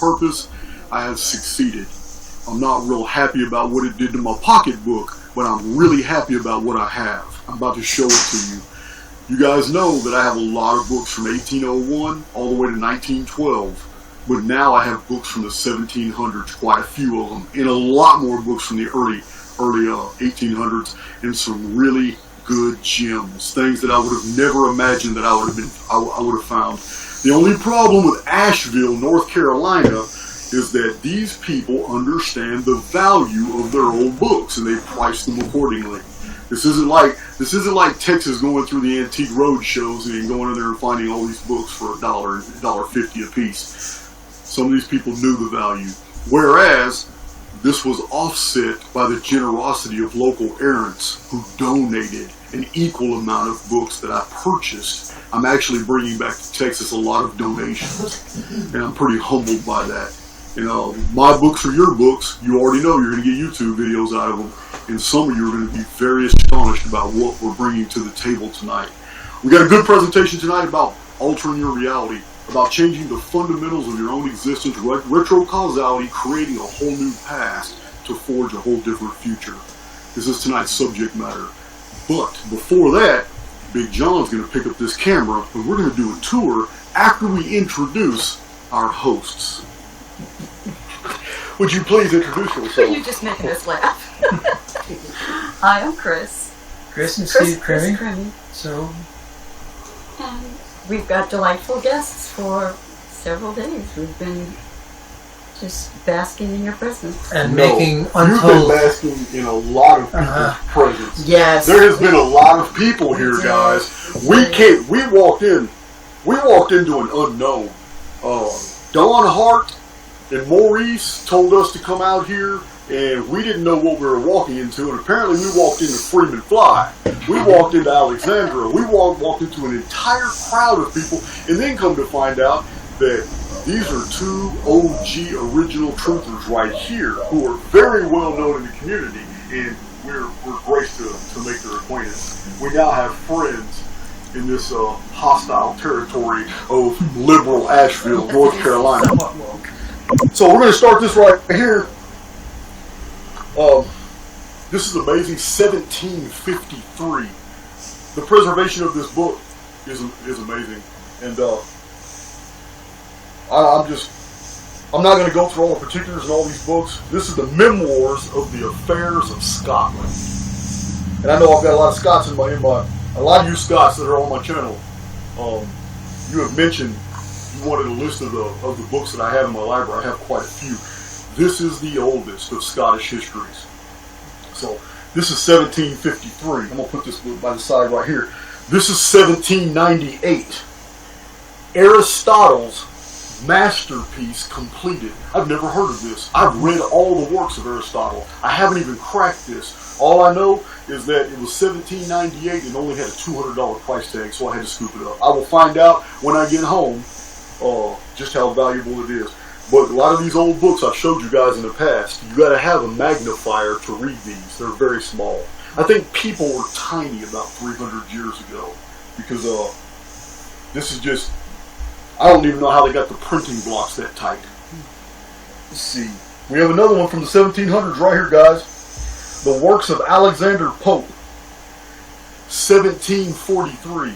purpose, I have succeeded. I'm not real happy about what it did to my pocketbook, but I'm really happy about what I have. I'm about to show it to you. You guys know that I have a lot of books from 1801 all the way to 1912. But now I have books from the 1700s, quite a few of them, and a lot more books from the early 1800s, and some really good gems, things that I would have never imagined that I would have found. The only problem with Asheville, North Carolina, is that these people understand the value of their old books, and they price them accordingly. This isn't like Texas going through the antique road shows and going in there and finding all these books for $1.50 a piece. Some of these people knew the value, whereas this was offset by the generosity of local errants who donated an equal amount of books that I purchased. I'm actually bringing back to Texas a lot of donations, and I'm pretty humbled by that. My books are your books. You already know you're going to get YouTube videos out of them, and some of you are going to be very astonished about what we're bringing to the table tonight. We got a good presentation tonight about altering your reality, about changing the fundamentals of your own existence, retrocausality, creating a whole new past to forge a whole different future. This is tonight's subject matter. But before that, Big John's going to pick up this camera, and we're going to do a tour after we introduce our hosts. Would you please introduce yourself? You're just making us laugh. Hi, I'm Chris. Chris and Steve Chris Crimmy. So, and we've got delightful guests for several days. We've been just basking in your presence. and making You've been untold. basking in a lot of people's presence. Yes. There has been a lot of people here, guys. We walked into an unknown. Dawn Hart and Maurice told us to come out here, and we didn't know what we were walking into, and apparently we walked into Freeman Fly. We walked into Alexandra. We walked into an entire crowd of people, and then come to find out that these are two OG original truthers right here who are very well known in the community, and we're graced to make their acquaintance. We now have friends in this hostile territory of liberal Asheville, North Carolina. So we're going to start this right here. This is amazing, 1753. The preservation of this book is amazing, and I'm not going to go through all the particulars in all these books. This is the memoirs of the affairs of Scotland, and I know I've got a lot of Scots in my a lot of you Scots that are on my channel. You have mentioned you wanted a list of the books that I have in my library. I have quite a few. This is the oldest of Scottish histories. So this is 1753. I'm going to put this book by the side right here. This is 1798. Aristotle's masterpiece completed. I've never heard of this. I've read all the works of Aristotle. I haven't even cracked this. All I know is that it was 1798 and only had a $200 price tag, so I had to scoop it up. I will find out when I get home just how valuable it is. But a lot of these old books I've showed you guys in the past, you got to have a magnifier to read these. They're very small. I think people were tiny about 300 years ago, because this is just, I don't even know how they got the printing blocks that tight. Let's see. We have another one from the 1700s right here, guys. The works of Alexander Pope, 1743.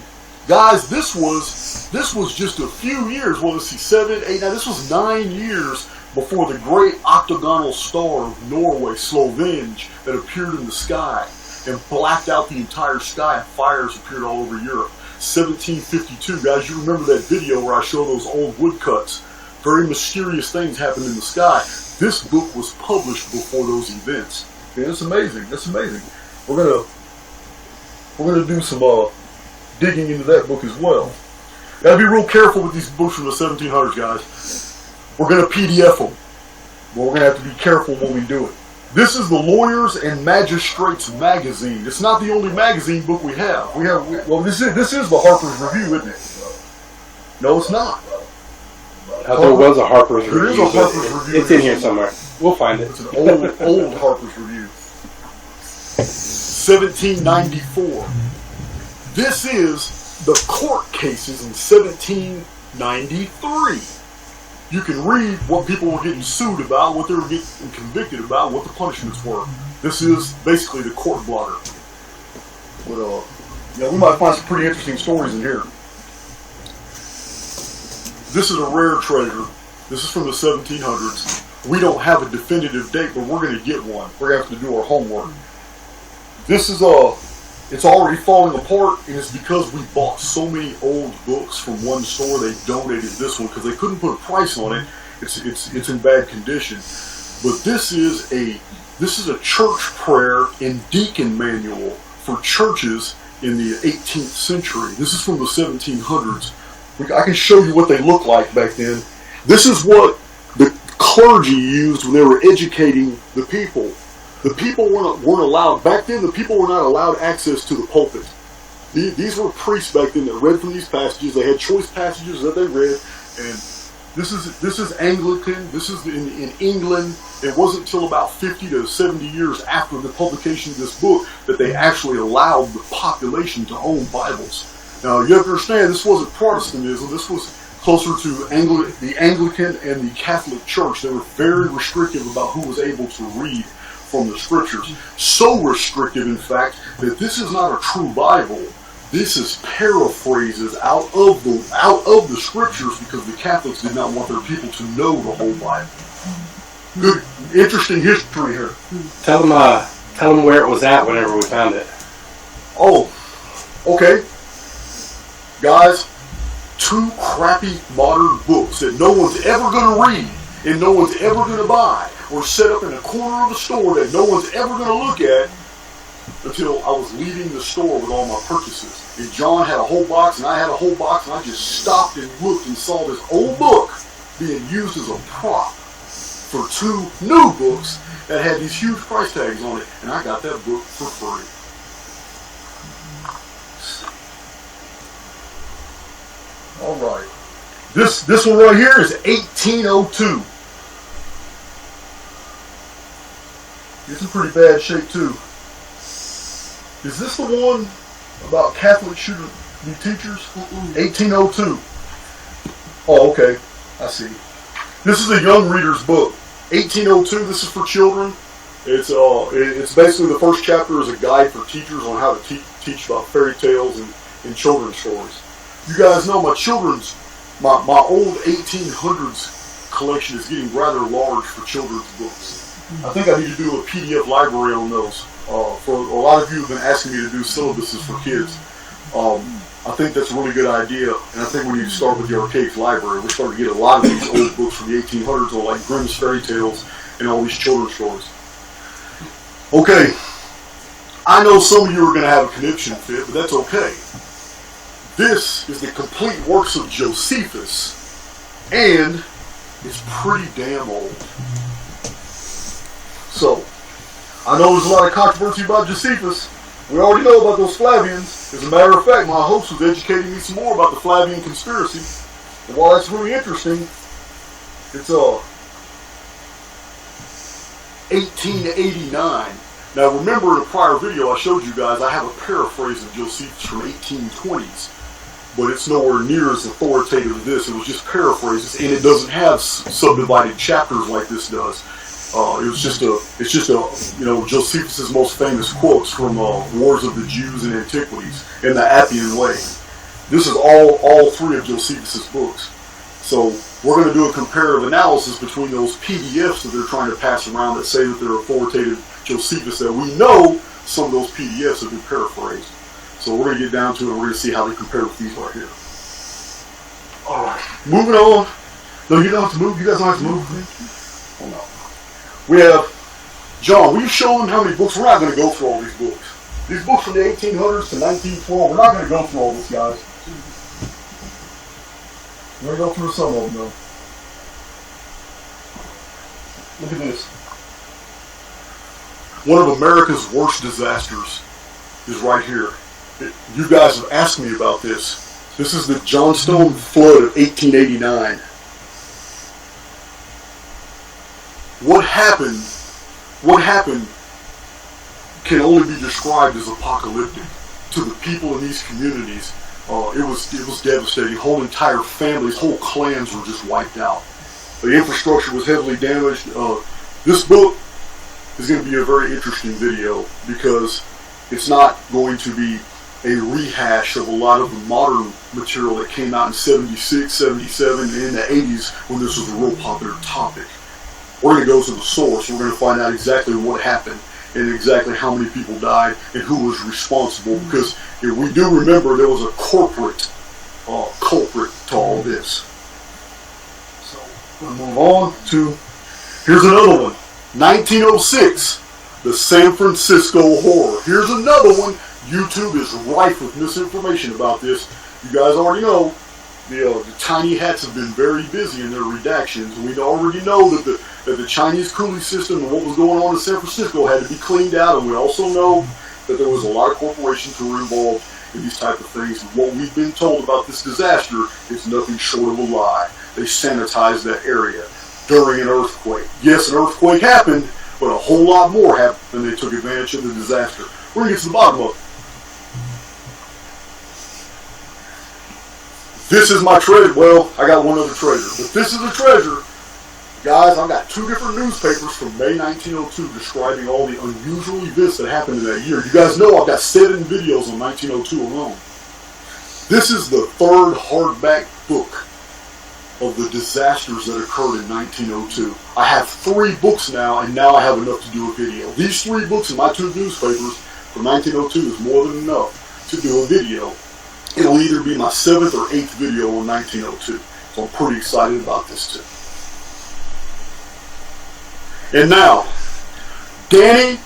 Guys, this was just a few years. Well, let's see, 7, 8. Now this was 9 years before the great octagonal star of Norway, Slovenge, that appeared in the sky and blacked out the entire sky, and fires appeared all over Europe. 1752, guys, you remember that video where I show those old woodcuts? Very mysterious things happened in the sky. This book was published before those events. Yeah, it's amazing. That's amazing. We're gonna do some digging into that book as well. Gotta be real careful with these books from the 1700s, guys. We're gonna PDF them, but we're gonna have to be careful when we do it. This is the Lawyers and Magistrates magazine. It's not the only magazine book we have. Well, this is the Harper's Review, isn't it? No, it's not. There was a Harper's Review. There is a Harper's Review. It's in here somewhere. We'll find it. It's an old Harper's Review. 1794. This is the court cases in 1793. you can read what people were getting sued about, what they were getting convicted about, what the punishments were. This is basically the court blotter. But yeah, we might find some pretty interesting stories in here. This is a rare treasure. This is from the 1700s. We don't have a definitive date, but we're going to get one. We're going to have to do our homework. This is it's already falling apart, and it's because we bought so many old books from one store. They donated this one because they couldn't put a price on it. It's in bad condition. But this is a church prayer and deacon manual for churches in the 18th century. This is from the 1700s. I can show you what they looked like back then. This is what the clergy used when they were educating the people. The people weren't allowed, back then the people were not allowed access to the pulpit. These were priests back then that read from these passages. They had choice passages that they read, and this is Anglican. This is in England. It wasn't until about 50 to 70 years after the publication of this book that they actually allowed the population to own Bibles. Now, you have to understand, this wasn't Protestantism. This was closer to the Anglican and the Catholic Church. They were very restrictive about who was able to read from the Scriptures. So restrictive, in fact, that this is not a true Bible. This is paraphrases out of the Scriptures because the Catholics did not want their people to know the whole Bible. Good, interesting history here. Tell them where it was at whenever we found it. Oh, okay. Guys, 2 crappy modern books that no one's ever going to read and no one's ever going to buy were set up in a corner of the store that no one's ever going to look at until I was leaving the store with all my purchases. And John had a whole box and I had a whole box, and I just stopped and looked and saw this old book being used as a prop for 2 new books that had these huge price tags on it, and I got that book for free. All right. This one right here is 1802. It's in pretty bad shape too. Is this the one about Catholics should be teachers? 1802. Oh, okay. I see. This is a young reader's book. 1802. This is for children. It's basically the first chapter is a guide for teachers on how to teach about fairy tales and children's stories. You guys know my old 1800s collection is getting rather large for children's books. I think I need to do a PDF library on those. For a lot of you have been asking me to do syllabuses for kids. I think that's a really good idea, and I think we need to start with the Archaix library. We're starting to get a lot of these old books from the 1800s, or like Grimm's fairy tales and all these children's stories. Okay, I know some of you are going to have a conniption fit, but that's okay. This is the complete works of Josephus, and it's pretty damn old. So, I know there's a lot of controversy about Josephus. We already know about those Flavians. As a matter of fact, my host was educating me some more about the Flavian conspiracy. And while that's really interesting, it's 1889. Now remember, in a prior video I showed you guys, I have a paraphrase of Josephus from 1820s. But it's nowhere near as authoritative as this. It was just paraphrases, and it doesn't have subdivided chapters like this does. It's just Josephus' most famous quotes from Wars of the Jews and Antiquities and the Appian Way. This is all 3 of Josephus' books. So we're going to do a comparative analysis between those PDFs that they're trying to pass around that say that they're authoritative Josephus, that we know some of those PDFs have been paraphrased. So we're going to get down to it, and we're going to see how they compare with these right here. Alright, moving on. No, you don't have to move. You guys don't have to move. Oh, no. We have, John, will you show them how many books? We're not going to go through all these books. These books from the 1800s to 1912, we're not going to go through all this, guys. We're going to go through some of them, though. Look at this. One of America's worst disasters is right here. You guys have asked me about this. This is the Johnstone flood of 1889. What happened can only be described as apocalyptic to the people in these communities. It was devastating. Whole entire families, whole clans were just wiped out. The infrastructure was heavily damaged. This book is going to be a very interesting video because it's not going to be a rehash of a lot of the modern material that came out in 76, 77, and in the 80s when this was a real popular topic. We're going to go to the source. We're going to find out exactly what happened and exactly how many people died and who was responsible, because if we do remember, there was a corporate culprit to all this. So we'll move on to, here's another one, 1906, the San Francisco Horror. Here's another one. YouTube is rife with misinformation about this. You guys already know the tiny hats have been very busy in their redactions. We already know that the Chinese coolie system and what was going on in San Francisco had to be cleaned out, and we also know that there was a lot of corporations who were involved in these type of things. And what we've been told about this disaster is nothing short of a lie. They sanitized that area during an earthquake. Yes, an earthquake happened, but a whole lot more happened, and they took advantage of the disaster. We're going to get to the bottom of it. This is my treasure. Well, I got one other treasure, but this is a treasure. Guys, I've got 2 different newspapers from May 1902 describing all the unusual events that happened in that year. You guys know I've got 7 videos on 1902 alone. This is the 3rd hardback book of the disasters that occurred in 1902. I have 3 books now, and now I have enough to do a video. These 3 books in my 2 newspapers from 1902 is more than enough to do a video. It'll either be my 7th or 8th video on 1902. So I'm pretty excited about this too. And now, Danny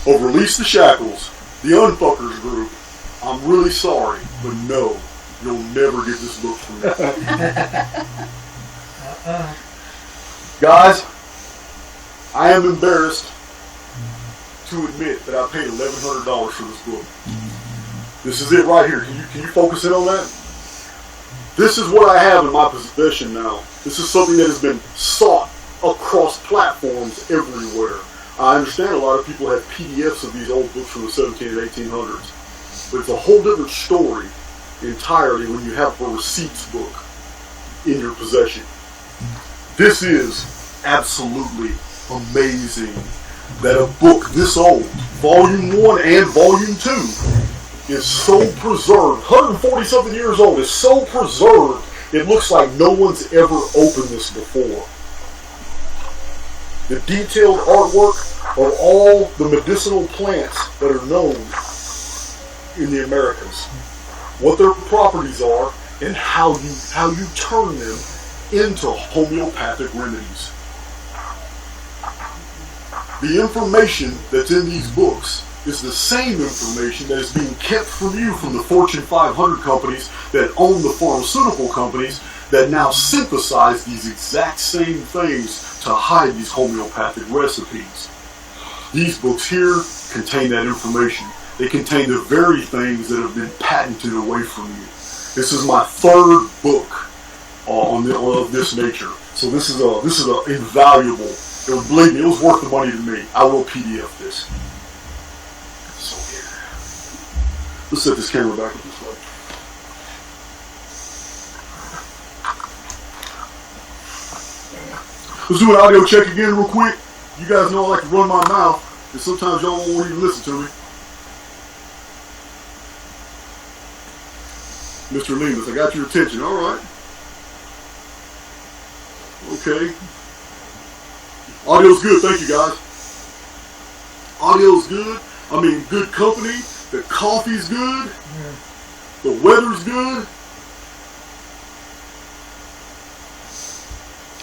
of Release the Shackles, the Unfuckers group, I'm really sorry, but no, you'll never get this book from me. Guys, I am embarrassed to admit that I paid $1,100 for this book. This is it right here. Can you focus in on that? This is what I have in my possession now. This is something that has been sought across platforms everywhere. I understand a lot of people have PDFs of these old books from the 1700s and 1800s. But it's a whole different story entirely when you have a receipts book in your possession. This is absolutely amazing that a book this old, Volume 1 and Volume 2, is so preserved, 140 something years old, is so preserved, it looks like no one's ever opened this before. The detailed artwork of all the medicinal plants that are known in the Americas, what their properties are, and how you turn them into homeopathic remedies. The information that's in these books is the same information that is being kept from you from the Fortune 500 companies that own the pharmaceutical companies that now synthesize these exact same things to hide these homeopathic recipes. These books here contain that information. They contain the very things that have been patented away from you. This is my 3rd book of this nature. So this is a invaluable. Believe me, it was worth the money to me. I will PDF this. So here, let's set this camera back up this way. Let's do an audio check again real quick. You guys know I like to run my mouth, and sometimes y'all won't even listen to me. Mr. Lemus, I got your attention. All right. Okay. Audio's good. Thank you, guys. Audio's good. I mean, good company. The coffee's good. Yeah. The weather's good.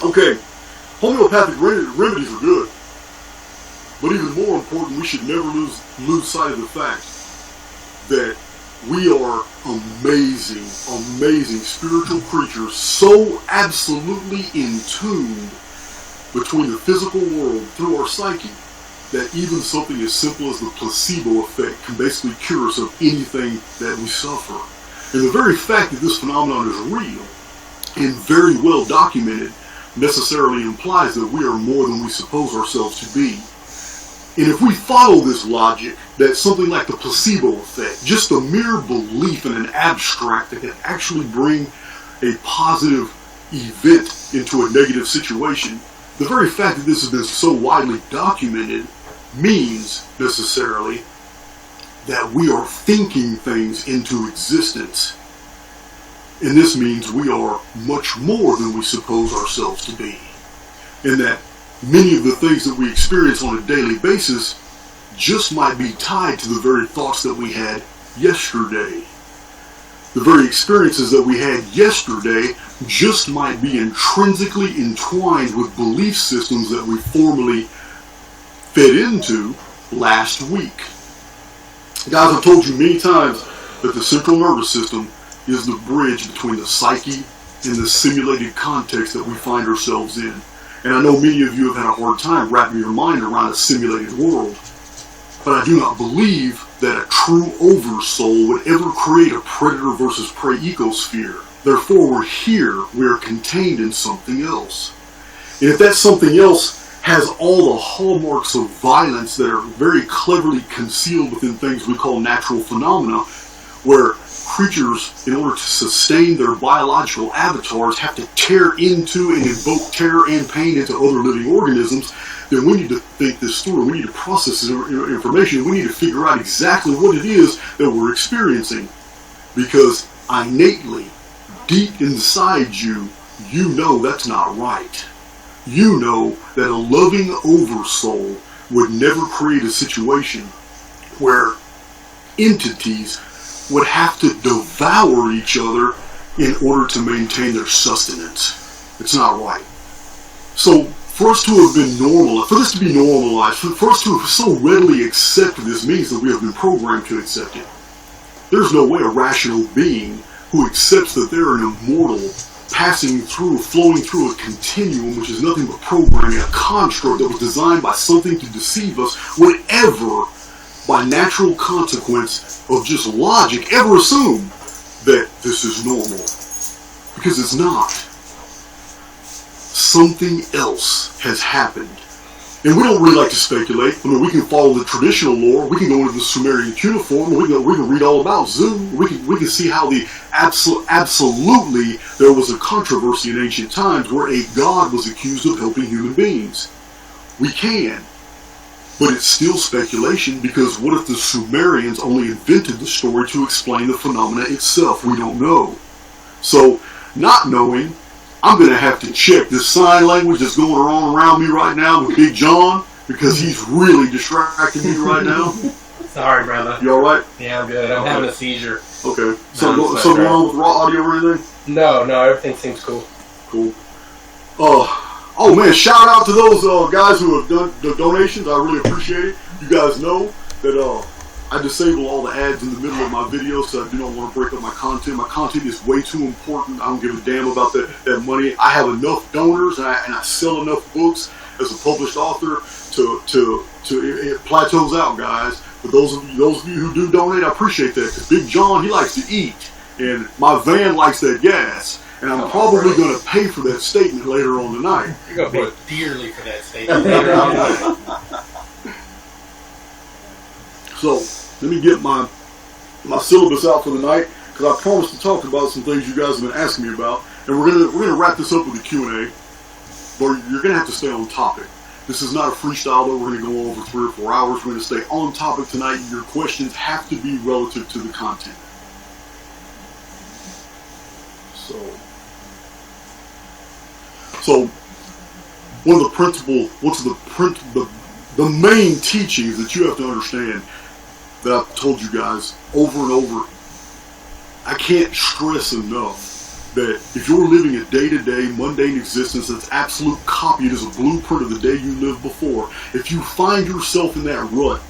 Okay. Homeopathic remedies are good. But even more important, we should never lose sight of the fact that we are amazing, amazing spiritual creatures, so absolutely in tune between the physical world through our psyche that even something as simple as the placebo effect can basically cure us of anything that we suffer. And the very fact that this phenomenon is real and very well documented necessarily implies that we are more than we suppose ourselves to be. And if we follow this logic, that something like the placebo effect, just a mere belief in an abstract that can actually bring a positive event into a negative situation, the very fact that this has been so widely documented means necessarily that we are thinking things into existence. And this means we are much more than we suppose ourselves to be. And that many of the things that we experience on a daily basis just might be tied to the very thoughts that we had yesterday. The very experiences that we had yesterday just might be intrinsically entwined with belief systems that we formerly fed into last week. Guys, I've told you many times that the central nervous system is the bridge between the psyche and the simulated context that we find ourselves in. And I know many of you have had a hard time wrapping your mind around a simulated world. But I do not believe that a true oversoul would ever create a predator versus prey ecosphere. Therefore, we're here, we're contained in something else. And if that something else has all the hallmarks of violence that are very cleverly concealed within things we call natural phenomena, where creatures, in order to sustain their biological avatars, have to tear into and invoke terror and pain into other living organisms, then we need to think this through. We need to process this information. We need to figure out exactly what it is that we're experiencing. Because innately, deep inside you, you know that's not right. You know that a loving oversoul would never create a situation where entities would have to devour each other in order to maintain their sustenance. It's not right. So for us to have been normalized, for this to be normalized, for us to have so readily accepted this means that we have been programmed to accept it. There's no way a rational being who accepts that they're an immortal, passing through, flowing through a continuum which is nothing but programming, a construct that was designed by something to deceive us, would ever, by natural consequence of just logic, ever assume that this is normal. Because it's not. Something else has happened. And we don't really like to speculate. I mean, we can follow the traditional lore. We can go into the Sumerian cuneiform. We can read all about Zu. We can see how the absolutely there was a controversy in ancient times where a god was accused of helping human beings. We can. But it's still speculation, because what if the Sumerians only invented the story to explain the phenomena itself? We don't know. So, not knowing, I'm going to have to check this sign language that's going on around me right now with Big John, because he's really distracting me right now. Sorry, brother. You alright? Yeah, I'm good. I'm having a seizure. Okay. Something going on with raw audio or anything? No, everything seems cool. Cool. Oh man, shout out to those guys who have done the donations. I really appreciate it. You guys know that I disable all the ads in the middle of my videos, so I do not want to break up my content. My content is way too important. I don't give a damn about that money. I have enough donors, and I sell enough books as a published author to it plateaus out, guys. But those of you who do donate, I appreciate that, because Big John, he likes to eat, and my van likes that gas. And I'm probably going to pay for that statement later on tonight. You're going to pay dearly for that statement later on tonight. So, let me get my syllabus out for the night, because I promised to talk about some things you guys have been asking me about. And we're gonna wrap this up with a Q&A, but you're going to have to stay on topic. This is not a freestyle that we're going to go over 3 or 4 hours. We're going to stay on topic tonight. Your questions have to be relative to the content. So one of the main teachings that you have to understand that I've told you guys over and over, I can't stress enough that if you're living a day-to-day mundane existence that's absolute copy, it is a blueprint of the day you lived before. If you find yourself in that rut,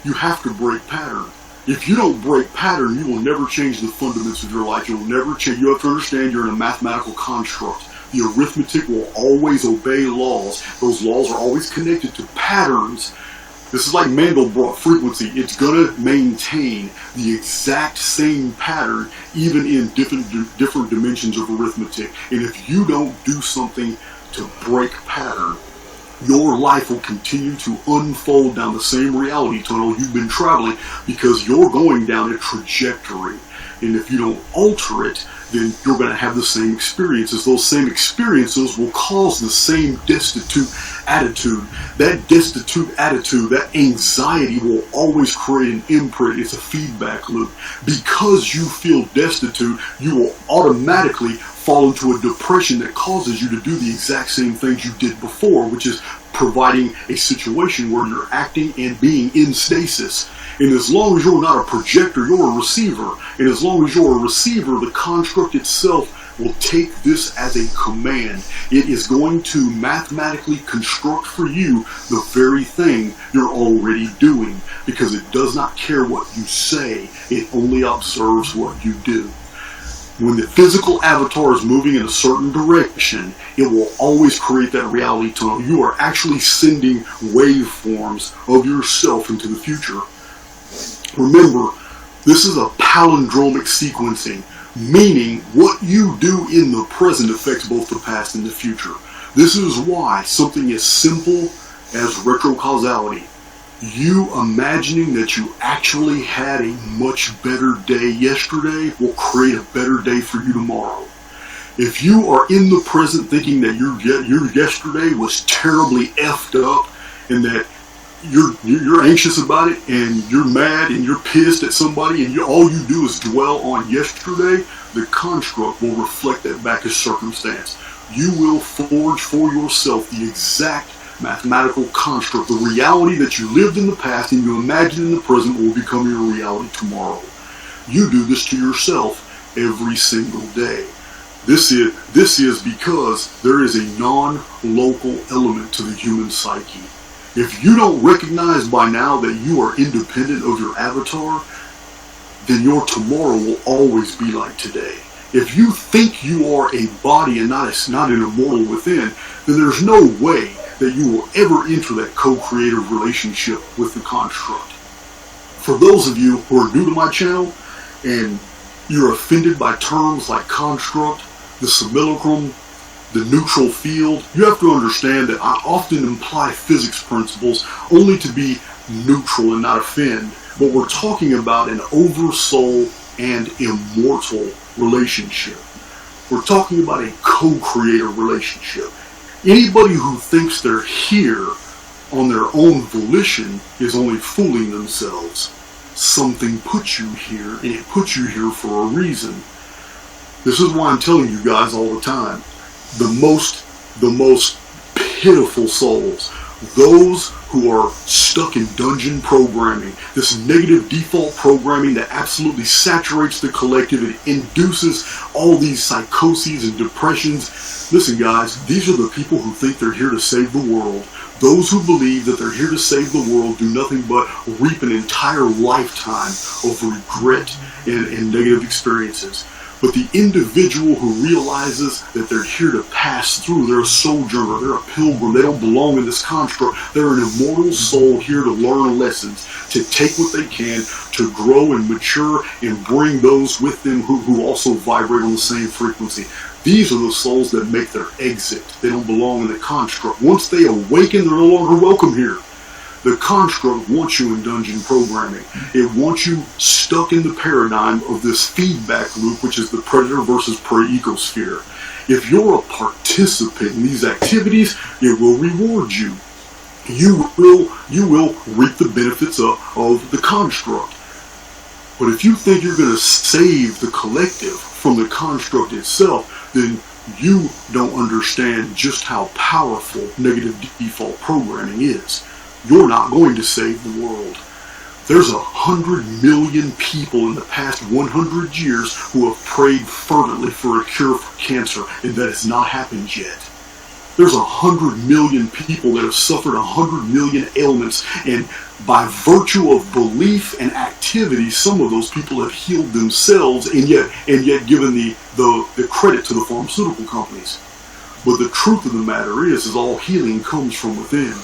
you have to break pattern. If you don't break pattern, you will never change the fundamentals of your life. You'll never change. You have to understand you're in a mathematical construct. The arithmetic will always obey laws. Those laws are always connected to patterns. This is like Mandelbrot frequency. It's going to maintain the exact same pattern even in different dimensions of arithmetic. And if you don't do something to break pattern, your life will continue to unfold down the same reality tunnel you've been traveling, because you're going down a trajectory. And if you don't alter it, then you're going to have the same experiences. Those same experiences will cause the same destitute attitude. That destitute attitude, that anxiety will always create an imprint. It's a feedback loop. Because you feel destitute, you will automatically fall into a depression that causes you to do the exact same things you did before, which is providing a situation where you're acting and being in stasis. And as long as you're not a projector, you're a receiver. And as long as you're a receiver, the construct itself will take this as a command. It is going to mathematically construct for you the very thing you're already doing, because it does not care what you say. It only observes what you do. When the physical avatar is moving in a certain direction, it will always create that reality tunnel. You are actually sending waveforms of yourself into the future. Remember, this is a palindromic sequencing, meaning what you do in the present affects both the past and the future. This is why something as simple as retrocausality, you imagining that you actually had a much better day yesterday, will create a better day for you tomorrow. If you are in the present thinking that your yesterday was terribly effed up and that you're anxious about it and you're mad and you're pissed at somebody and all you do is dwell on yesterday, the construct will reflect that back as circumstance. You will forge for yourself the exact mathematical construct. The reality that you lived in the past and you imagine in the present will become your reality tomorrow. You do this to yourself every single day. This is because there is a non-local element to the human psyche. If you don't recognize by now that you are independent of your avatar, then your tomorrow will always be like today. If you think you are a body and not an immortal within, then there's no way that you will ever enter that co-creative relationship with the construct. For those of you who are new to my channel and you're offended by terms like construct, the simulacrum, the neutral field, you have to understand that I often imply physics principles only to be neutral and not offend. But we're talking about an oversoul and immortal relationship. We're talking about a co-creator relationship. Anybody who thinks they're here on their own volition is only fooling themselves. Something put you here, and it put you here for a reason. This is why I'm telling you guys all the time. The most pitiful souls, those who are stuck in dungeon programming, this negative default programming that absolutely saturates the collective, it induces all these psychoses and depressions. Listen guys, these are the people who think they're here to save the world. Those who believe that they're here to save the world do nothing but reap an entire lifetime of regret and negative experiences. But the individual who realizes that they're here to pass through, they're a sojourner, they're a pilgrim, they don't belong in this construct, they're an immortal soul here to learn lessons, to take what they can, to grow and mature and bring those with them who also vibrate on the same frequency. These are the souls that make their exit. They don't belong in the construct. Once they awaken, they're no longer welcome here. The construct wants you in dungeon programming. It wants you stuck in the paradigm of this feedback loop, which is the predator versus prey ecosphere. If you're a participant in these activities, it will reward you. You will reap the benefits of the construct. But if you think you're going to save the collective from the construct itself, then you don't understand just how powerful negative default programming is. You're not going to save the world. There's 100 million people in the past 100 years who have prayed fervently for a cure for cancer, and that has not happened yet. There's 100 million people that have suffered 100 million ailments, and by virtue of belief and activity, some of those people have healed themselves, and yet given the credit to the pharmaceutical companies. But the truth of the matter is all healing comes from within.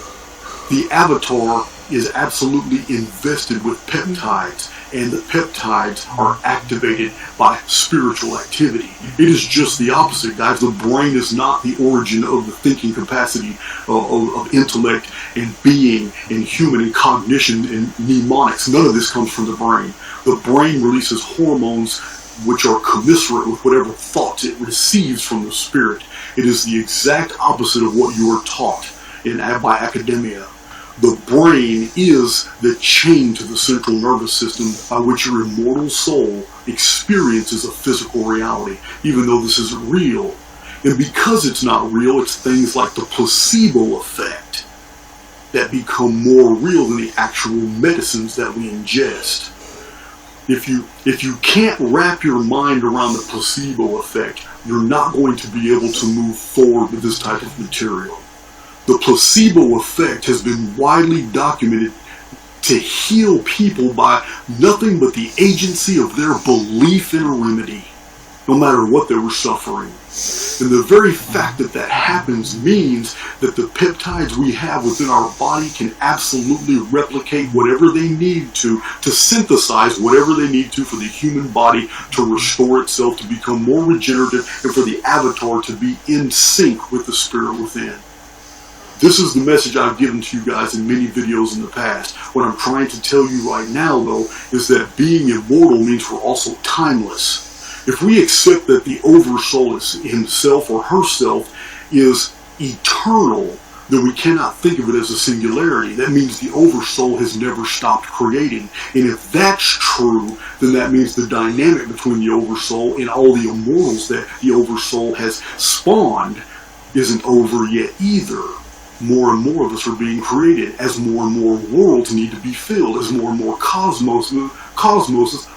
The avatar is absolutely invested with peptides, and the peptides are activated by spiritual activity. It is just the opposite, guys. The brain is not the origin of the thinking capacity of intellect and being and human and cognition and mnemonics. None of this comes from the brain. The brain releases hormones which are commensurate with whatever thoughts it receives from the spirit. It is the exact opposite of what you are taught by academia. The brain is the chain to the central nervous system by which your immortal soul experiences a physical reality, even though this isn't real. And because it's not real, it's things like the placebo effect that become more real than the actual medicines that we ingest. If you can't wrap your mind around the placebo effect, you're not going to be able to move forward with this type of material. The placebo effect has been widely documented to heal people by nothing but the agency of their belief in a remedy, no matter what they were suffering. And the very fact that that happens means that the peptides we have within our body can absolutely replicate whatever they need to synthesize whatever they need to for the human body to restore itself, to become more regenerative, and for the avatar to be in sync with the spirit within. This is the message I've given to you guys in many videos in the past. What I'm trying to tell you right now, though, is that being immortal means we're also timeless. If we accept that the oversoul is himself or herself is eternal, then we cannot think of it as a singularity. That means the oversoul has never stopped creating. And if that's true, then that means the dynamic between the oversoul and all the immortals that the oversoul has spawned isn't over yet either. More and more of us are being created as more and more worlds need to be filled, as more and more cosmoses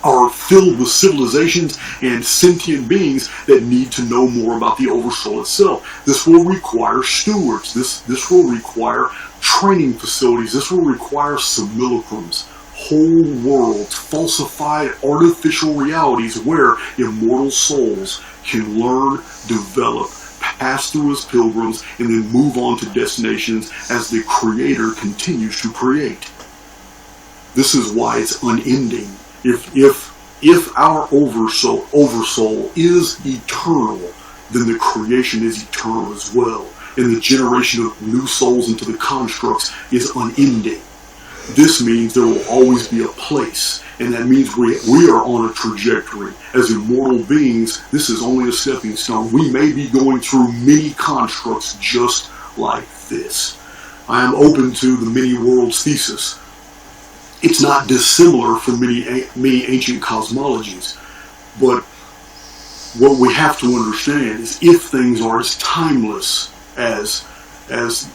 are filled with civilizations and sentient beings that need to know more about the oversoul itself. This will require stewards. This will require training facilities. This will require simulacrums, whole worlds, falsified artificial realities where immortal souls can learn, develop, pass through as pilgrims, and then move on to destinations as the Creator continues to create. This is why it's unending. If our oversoul is eternal, then the creation is eternal as well, and the generation of new souls into the constructs is unending. This means there will always be a place, and that means we are on a trajectory. As immortal beings, this is only a stepping stone. We may be going through many constructs just like this. I am open to the many worlds thesis. It's not dissimilar from many ancient cosmologies, but what we have to understand is if things are as timeless as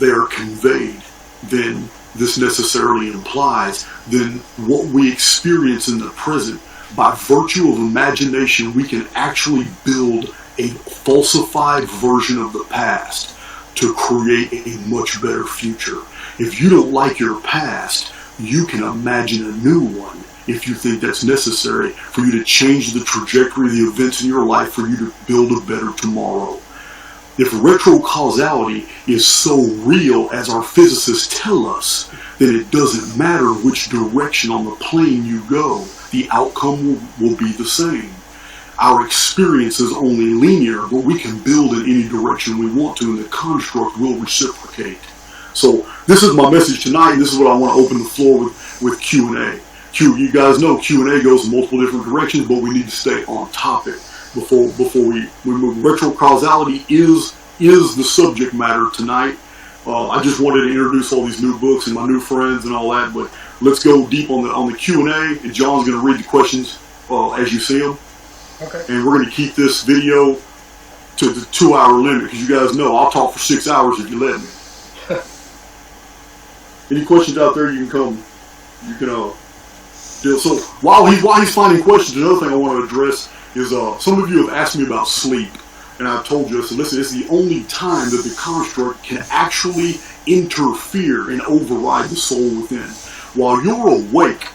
they are conveyed, then this necessarily implies then what we experience in the present, by virtue of imagination, we can actually build a falsified version of the past to create a much better future. If you don't like your past, you can imagine a new one if you think that's necessary for you to change the trajectory of the events in your life, for you to build a better tomorrow. If retrocausality is so real as our physicists tell us, then it doesn't matter which direction on the plane you go, the outcome will be the same. Our experience is only linear, but we can build in any direction we want to, and the construct will reciprocate. So this is my message tonight, and this is what I want to open the floor with Q&A. You guys know Q&A goes in multiple different directions, but we need to stay on topic before we move. Retrocausality is the subject matter tonight. I just wanted to introduce all these new books and my new friends and all that, but let's go deep on the Q&A, and John's going to read the questions as you see them. Okay. And we're going to keep this video to the 2-hour limit, because you guys know I'll talk for 6 hours if you let me. Any questions out there, you can come. You can deal. So while he's finding questions, another thing I want to address is some of you have asked me about sleep, and I've told you, I said, listen, it's the only time that the construct can actually interfere and override the soul within. While you're awake,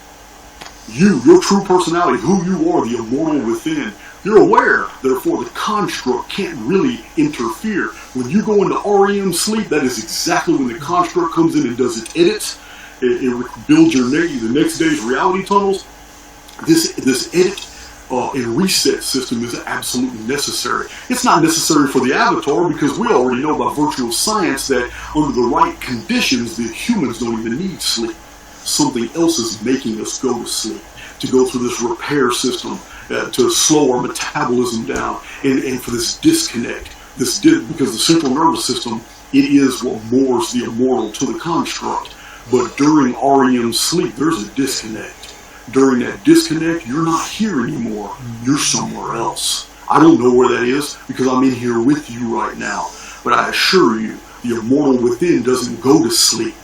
your true personality, who you are, the immortal within, you're aware, therefore the construct can't really interfere. When you go into REM sleep, that is exactly when the construct comes in and does its edits. It builds the next day's reality tunnels. This edit and reset system is absolutely necessary. It's not necessary for the avatar, because we already know by virtue of science that under the right conditions, the humans don't even need sleep. Something else is making us go to sleep, to go through this repair system to slow our metabolism down, and for this disconnect. Because the central nervous system, it is what moors the immortal to the construct. But during REM sleep, there's a disconnect. During that disconnect, you're not here anymore. You're somewhere else. I don't know where that is because I'm in here with you right now. But I assure you, the immortal within doesn't go to sleep.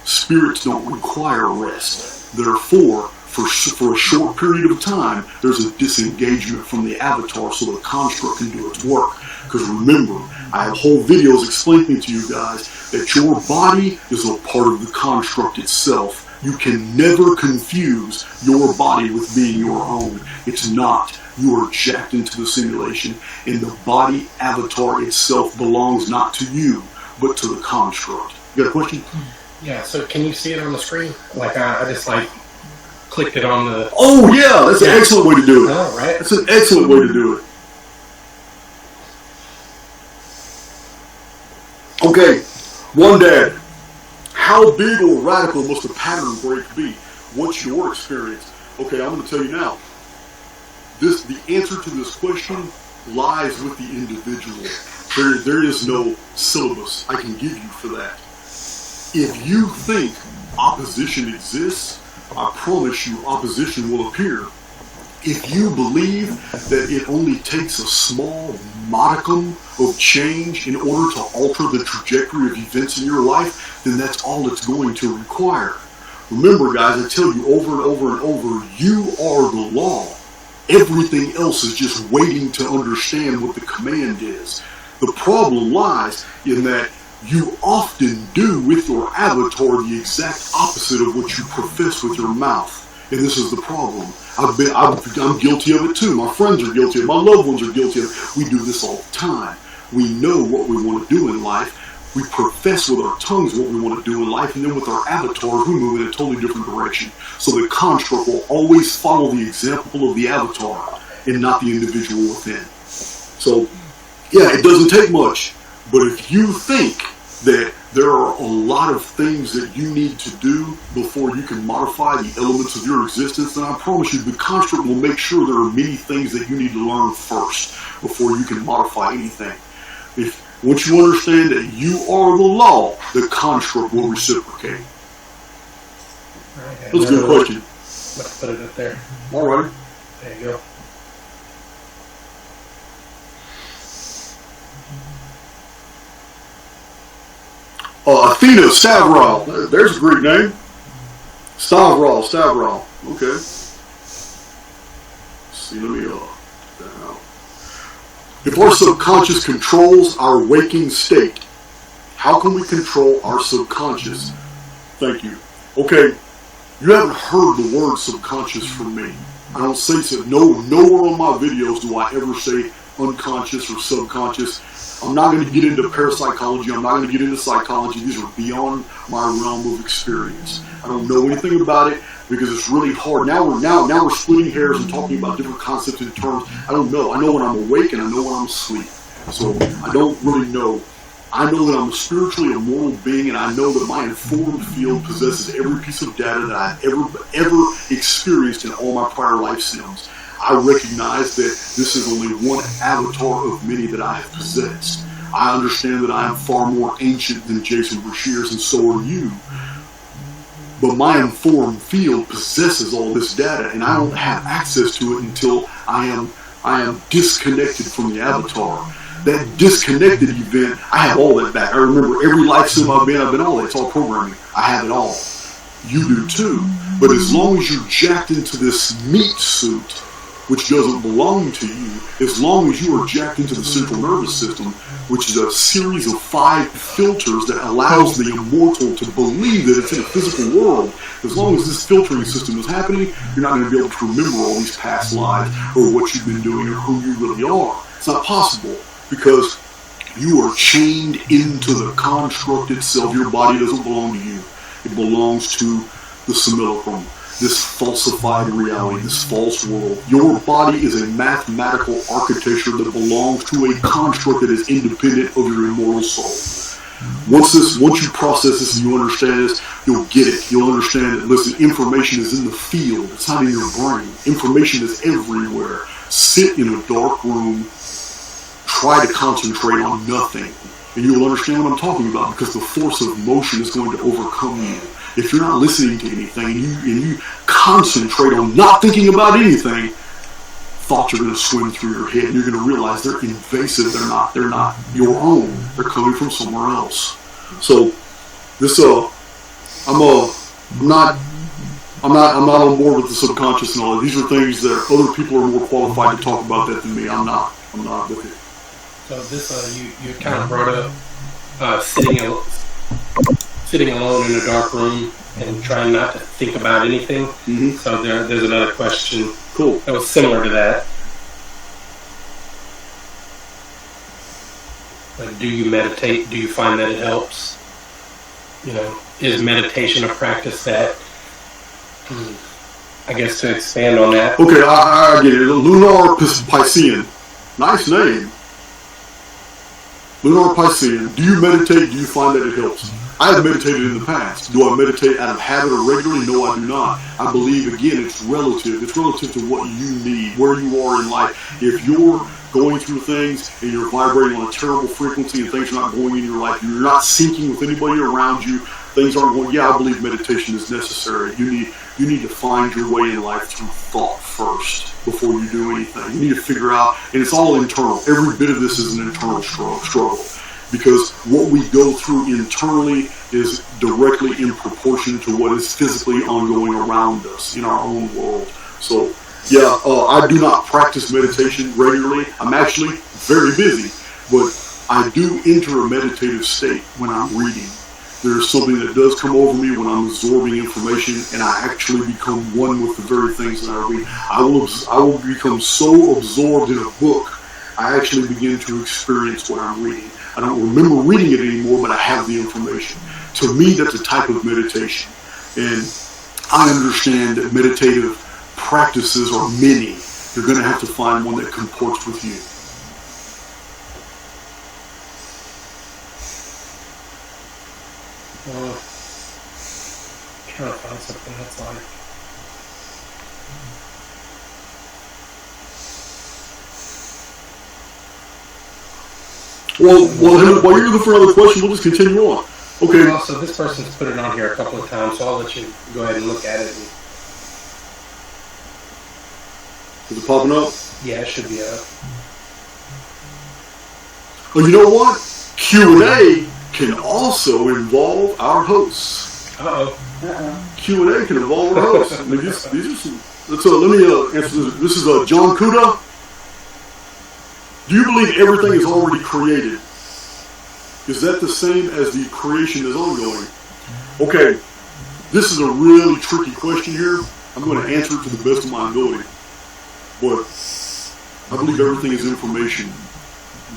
Spirits don't require rest. Therefore, for a short period of time, there's a disengagement from the avatar so the construct can do its work. Because remember, I have whole videos explaining to you guys that your body is a part of the construct itself. You can never confuse your body with being your own. It's not. You are jacked into the simulation, and the body avatar itself belongs not to you, but to the construct. You got a question? Yeah, so can you see it on the screen? Like, I just, like, clicked it on the... Oh, yeah, that's an excellent way to do it. Oh, right. That's an excellent way to do it. Okay, one dad. How big or radical must a pattern break be? What's your experience? Okay, I'm going to tell you now. The answer to this question lies with the individual. There is no syllabus I can give you for that. If you think opposition exists, I promise you opposition will appear. If you believe that it only takes a small modicum of change in order to alter the trajectory of events in your life, then that's all it's going to require. Remember, guys, I tell you over and over and over, you are the law. Everything else is just waiting to understand what the command is. The problem lies in that you often do with your avatar the exact opposite of what you profess with your mouth. And this is the problem. I'm guilty of it too. My friends are guilty of it. My loved ones are guilty of it. We do this all the time. We know what we want to do in life. We profess with our tongues what we want to do in life, and then with our avatars, we move in a totally different direction. So the construct will always follow the example of the avatar and not the individual within. So, yeah, it doesn't take much. But if you think that there are a lot of things that you need to do before you can modify the elements of your existence, then I promise you the construct will make sure there are many things that you need to learn first before you can modify anything. Once you understand that you are the law, the construct will reciprocate. Okay, That's a good question. Let's put it up there. All right. There you go. Athena Stavral. There's a Greek name. Stavral. Okay. Let's see, let me down. If our subconscious controls our waking state, how can we control our subconscious? Thank you. Okay, you haven't heard the word subconscious from me. I don't say so. Nowhere on my videos do I ever say unconscious or subconscious. I'm not going to get into parapsychology. I'm not going to get into psychology. These are beyond my realm of experience. I don't know anything about it because it's really hard. Now we're splitting hairs and talking about different concepts and terms. I don't know. I know when I'm awake and I know when I'm asleep. So I don't really know. I know that I'm a spiritually immortal being, and I know that my informed field possesses every piece of data that I've ever experienced in all my prior life sims. I recognize that this is only one avatar of many that I have possessed. I understand that I am far more ancient than Jason Brashears, and so are you. But my informed field possesses all this data, and I don't have access to it until I am disconnected from the avatar. That disconnected event, I have all that back. I remember every life sim I've been all that. It's all programming. I have it all. You do too. But as long as you're jacked into this meat suit, which doesn't belong to you, as long as you are jacked into the central nervous system, which is a series of 5 filters that allows the immortal to believe that it's in a physical world, as long as this filtering system is happening, you're not going to be able to remember all these past lives or what you've been doing or who you really are. It's not possible because you are chained into the construct itself. Your body doesn't belong to you. It belongs to the symulacrum. This falsified reality, this false world. Your body is a mathematical architecture that belongs to a construct that is independent of your immortal soul. Once you process this and you understand this, you'll get it. You'll understand that, listen, information is in the field. It's not in your brain. Information is everywhere. Sit in a dark room, try to concentrate on nothing, and you'll understand what I'm talking about, because the force of motion is going to overcome you. If you're not listening to anything and you concentrate on not thinking about anything, thoughts are going to swim through your head, and you're going to realize they're invasive. They're not your own. They're coming from somewhere else. So this I'm not on board with the subconscious and all that. These are things that other people are more qualified to talk about that than me. I'm not with it. So this you kind of brought up sitting alone in a dark room and trying not to think about anything. Mm-hmm. So there's another question. Cool. That was similar to that. Like, do you meditate? Do you find that it helps? Is meditation a practice that? I guess to expand on that. Okay, I get it. Lunar Piscean. Nice name. Lunar Piscean. Do you meditate? Do you find that it helps? I have meditated in the past. Do I meditate out of habit or regularly? No, I do not. I believe, again, it's relative. It's relative to what you need, where you are in life. If you're going through things and you're vibrating on a terrible frequency and things are not going in your life, you're not syncing with anybody around you, things aren't going, I believe meditation is necessary. You need to find your way in life through thought first before you do anything. You need to figure out, and it's all internal. Every bit of this is an internal struggle. Because what we go through internally is directly in proportion to what is physically ongoing around us in our own world. So, I do not practice meditation regularly. I'm actually very busy, but I do enter a meditative state when I'm reading. There's something that does come over me when I'm absorbing information, and I actually become one with the very things that I read. I will become so absorbed in a book, I actually begin to experience what I'm reading. I don't remember reading it anymore, but I have the information. To me, that's a type of meditation. And I understand that meditative practices are many. You're going to have to find one that comports with you. Trying to find something that's like. Well, while you're looking for another question, we'll just continue on. Okay. Well, so this person's put it on here a couple of times, so I'll let you go ahead and look at it. Is it popping up? Yeah, it should be up. Oh, you know what? Q&A can also involve our hosts. Q&A can involve our hosts. I mean, these are some. Let me answer this. This is John Kuda. Do you believe everything is already created? Is that the same as the creation is ongoing? Okay, this is a really tricky question here. I'm going to answer it to the best of my ability. But I believe everything is information.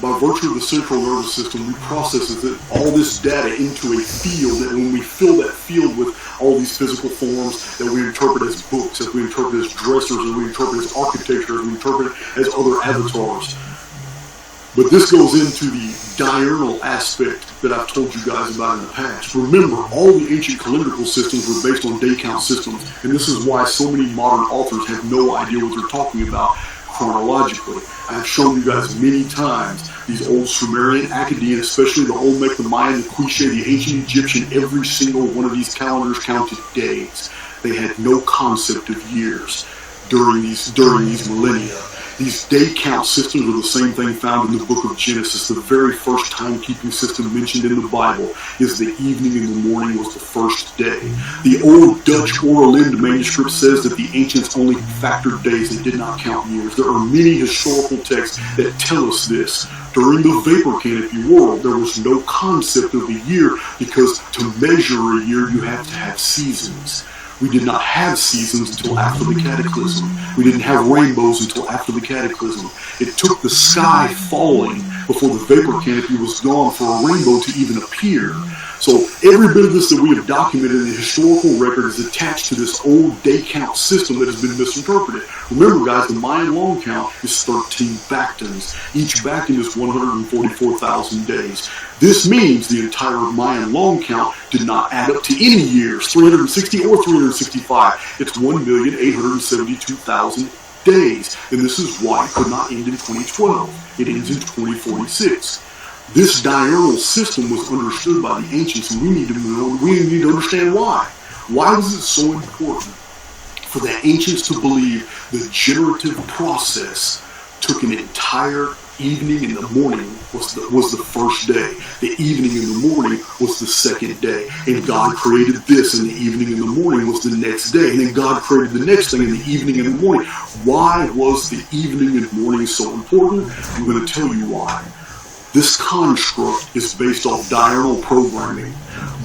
By virtue of the central nervous system, we process all this data into a field, and when we fill that field with all these physical forms that we interpret as books, that we interpret as dressers, as we interpret as architecture, as we interpret as other avatars. But this goes into the diurnal aspect that I've told you guys about in the past. Remember, all the ancient calendrical systems were based on day count systems, and this is why so many modern authors have no idea what they're talking about chronologically. I've shown you guys many times these old Sumerian, Akkadian, especially the Olmec, the Mayan, the Quiche, the ancient Egyptian, every single one of these calendars counted days. They had no concept of years during these millennia. These day count systems are the same thing found in the book of Genesis. The very first timekeeping system mentioned in the Bible is the evening and the morning was the first day. The old Dutch Oerlinde manuscript says that the ancients only factored days and did not count years. There are many historical texts that tell us this. During the vapor canopy world, there was no concept of a year because to measure a year, you have to have seasons. We did not have seasons until after the cataclysm. We didn't have rainbows until after the cataclysm. It took the sky falling before the vapor canopy was gone for a rainbow to even appear. So every bit of this that we have documented in the historical record is attached to this old day count system that has been misinterpreted. Remember, guys, the Mayan long count is 13 bactans. Each bactan is 144,000 days. This means the entire Mayan long count did not add up to any years, 360 or 365. It's 1,872,000 days. And this is why it could not end in 2012. It ends in 2046. This diurnal system was understood by the ancients, and we need to understand why. Why was it so important for the ancients to believe the generative process took an entire evening and the morning was the first day. The evening and the morning was the second day. And God created this, and the evening and the morning was the next day. And then God created the next thing in the evening and the morning. Why was the evening and morning so important? I'm going to tell you why. This construct is based off diurnal programming.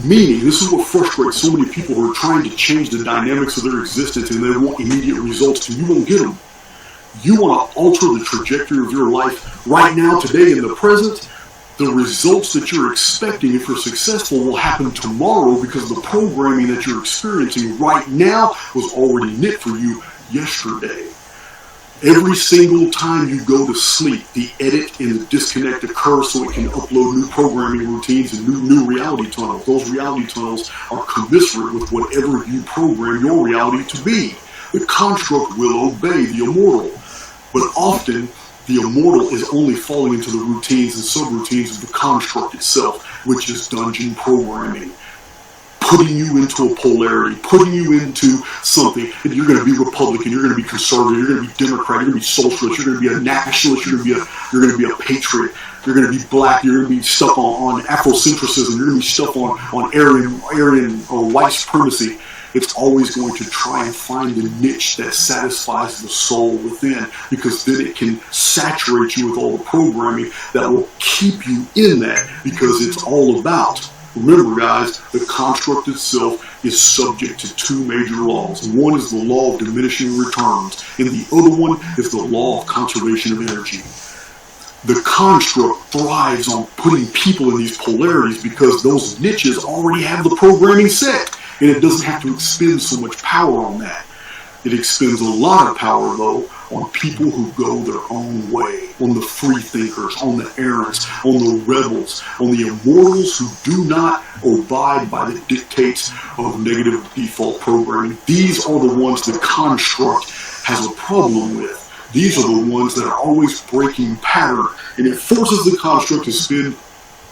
Meaning, this is what frustrates so many people who are trying to change the dynamics of their existence and they want immediate results, and you won't get them. You want to alter the trajectory of your life right now, today, in the present. The results that you're expecting, if you're successful, will happen tomorrow because the programming that you're experiencing right now was already knit for you yesterday. Every single time you go to sleep, the edit and the disconnect occur so it can upload new programming routines and new reality tunnels. Those reality tunnels are commensurate with whatever you program your reality to be. The construct will obey the immortal. But often, the immortal is only falling into the routines and subroutines of the construct itself, which is dungeon programming. Putting you into a polarity, putting you into something, and you're going to be Republican, you're going to be conservative, you're going to be Democrat, you're going to be socialist, you're going to be a nationalist, you're going to be a patriot, you're going to be black, you're going to be stuck on Afrocentrism, you're going to be stuck on Aryan or white supremacy. It's always going to try and find the niche that satisfies the soul within, because then it can saturate you with all the programming that will keep you in that, because it's all about. Remember, guys, the construct itself is subject to two major laws. One is the law of diminishing returns, and the other one is the law of conservation of energy. The construct thrives on putting people in these polarities because those niches already have the programming set, and it doesn't have to expend so much power on that. It expends a lot of power, though, on people who go their own way, on the free thinkers, on the errants, on the rebels, on the immortals who do not abide by the dictates of negative default programming. These are the ones the construct has a problem with. These are the ones that are always breaking pattern, and it forces the construct to spend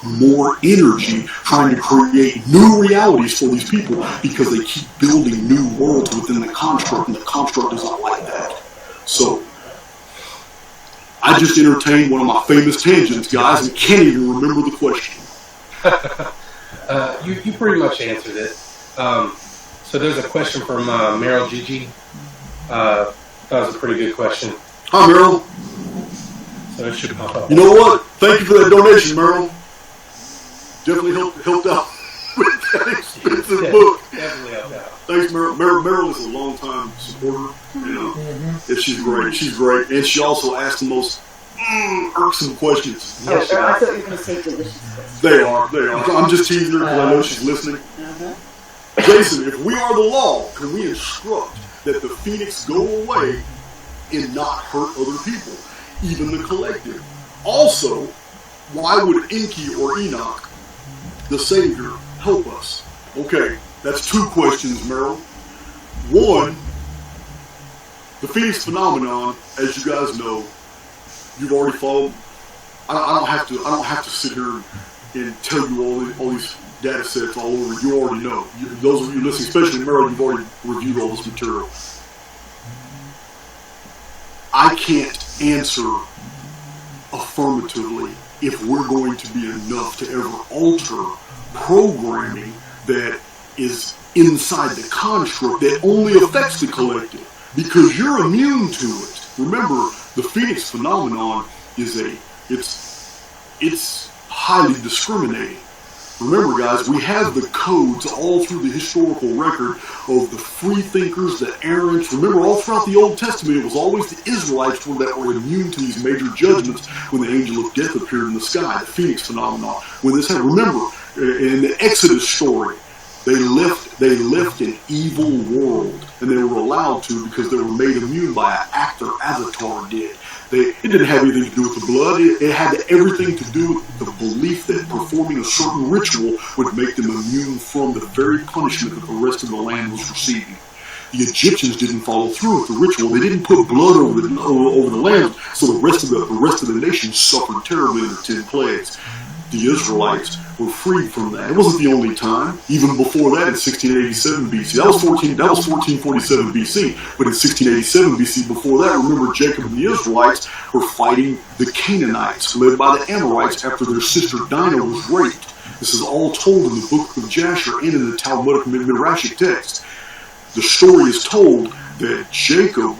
more energy trying to create new realities for these people because they keep building new worlds within the construct, and the construct is not like that. So, I just entertained one of my famous tangents, guys, and can't even remember the question. You pretty much answered it. So there's a question from Meryl Gigi. That was a pretty good question. Hi, Meryl. So it should pop up. You know what? Thank you for that donation, Meryl. Definitely helped out with that expensive book. Definitely helped out. Thanks, Meryl. Meryl is a long-time supporter. You know, and she's great. She's great, and she also asked the most irksome questions. Yes, I thought you were going to say delicious questions. They are. I'm just teasing her because I know she's listening. Jason, if we are the law, can we instruct that the phoenix go away and not hurt other people, even the collective? Also, why would Enki or Enoch, the Savior, help us? Okay, that's two questions, Meryl. One, the Phoenix phenomenon, as you guys know, you've already followed. I don't have to sit here and tell you all these data sets all over. You already know. Those of you listening, especially Meryl, you've already reviewed all this material. I can't answer affirmatively if we're going to be enough to ever alter programming that is inside the construct that only affects the collective, because you're immune to it. Remember, the Phoenix phenomenon is it's highly discriminating. Remember, guys, we have the codes all through the historical record of the free thinkers, the errants. Remember, all throughout the Old Testament, it was always the Israelites that were immune to these major judgments when the angel of death appeared in the sky, the Phoenix phenomenon. When this happened, remember, in the Exodus story, they left an evil world, and they were allowed to because they were made immune by an actor, Avatar did. It didn't have anything to do with the blood. It had everything to do with the belief that performing a certain ritual would make them immune from the very punishment that the rest of the land was receiving. The Egyptians didn't follow through with the ritual. They didn't put blood over the land, so the rest of the nation suffered terribly in the 10 plagues. The Israelites were freed from that. It wasn't the only time. Even before that, in 1687 BC, that was 1447 BC. But in 1687 BC, before that, remember Jacob and the Israelites were fighting the Canaanites, led by the Amorites, after their sister Dinah was raped. This is all told in the book of Jasher and in the Talmudic Midrashic text. The story is told that Jacob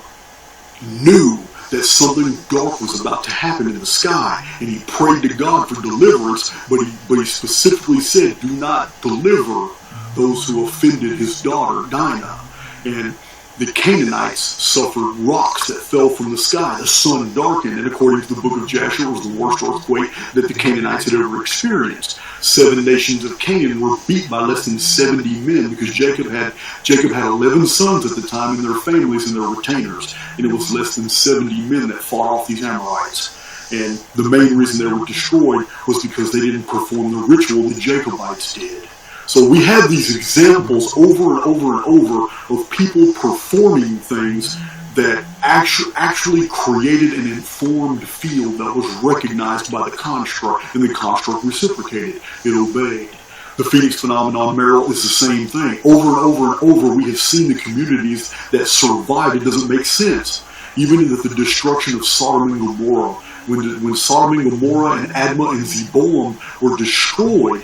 knew that something dark was about to happen in the sky, and he prayed to God for deliverance, but he specifically said, do not deliver those who offended his daughter, Dinah. And the Canaanites suffered rocks that fell from the sky. The sun darkened, and according to the book of Jasher, it was the worst earthquake that the Canaanites had ever experienced. 7 nations of Canaan were beat by less than 70 men because Jacob had 11 sons at the time and their families and their retainers, and it was less than 70 men that fought off these Amorites. And the main reason they were destroyed was because they didn't perform the ritual the Jacobites did. So we have these examples over and over and over of people performing things that actually created an informed field that was recognized by the construct, and the construct reciprocated. It obeyed. The Phoenix phenomenon, Merrill, is the same thing. Over and over and over, we have seen the communities that survived. It doesn't make sense. Even in the destruction of Sodom and Gomorrah, when Sodom and Gomorrah and Admah and Zeboim were destroyed,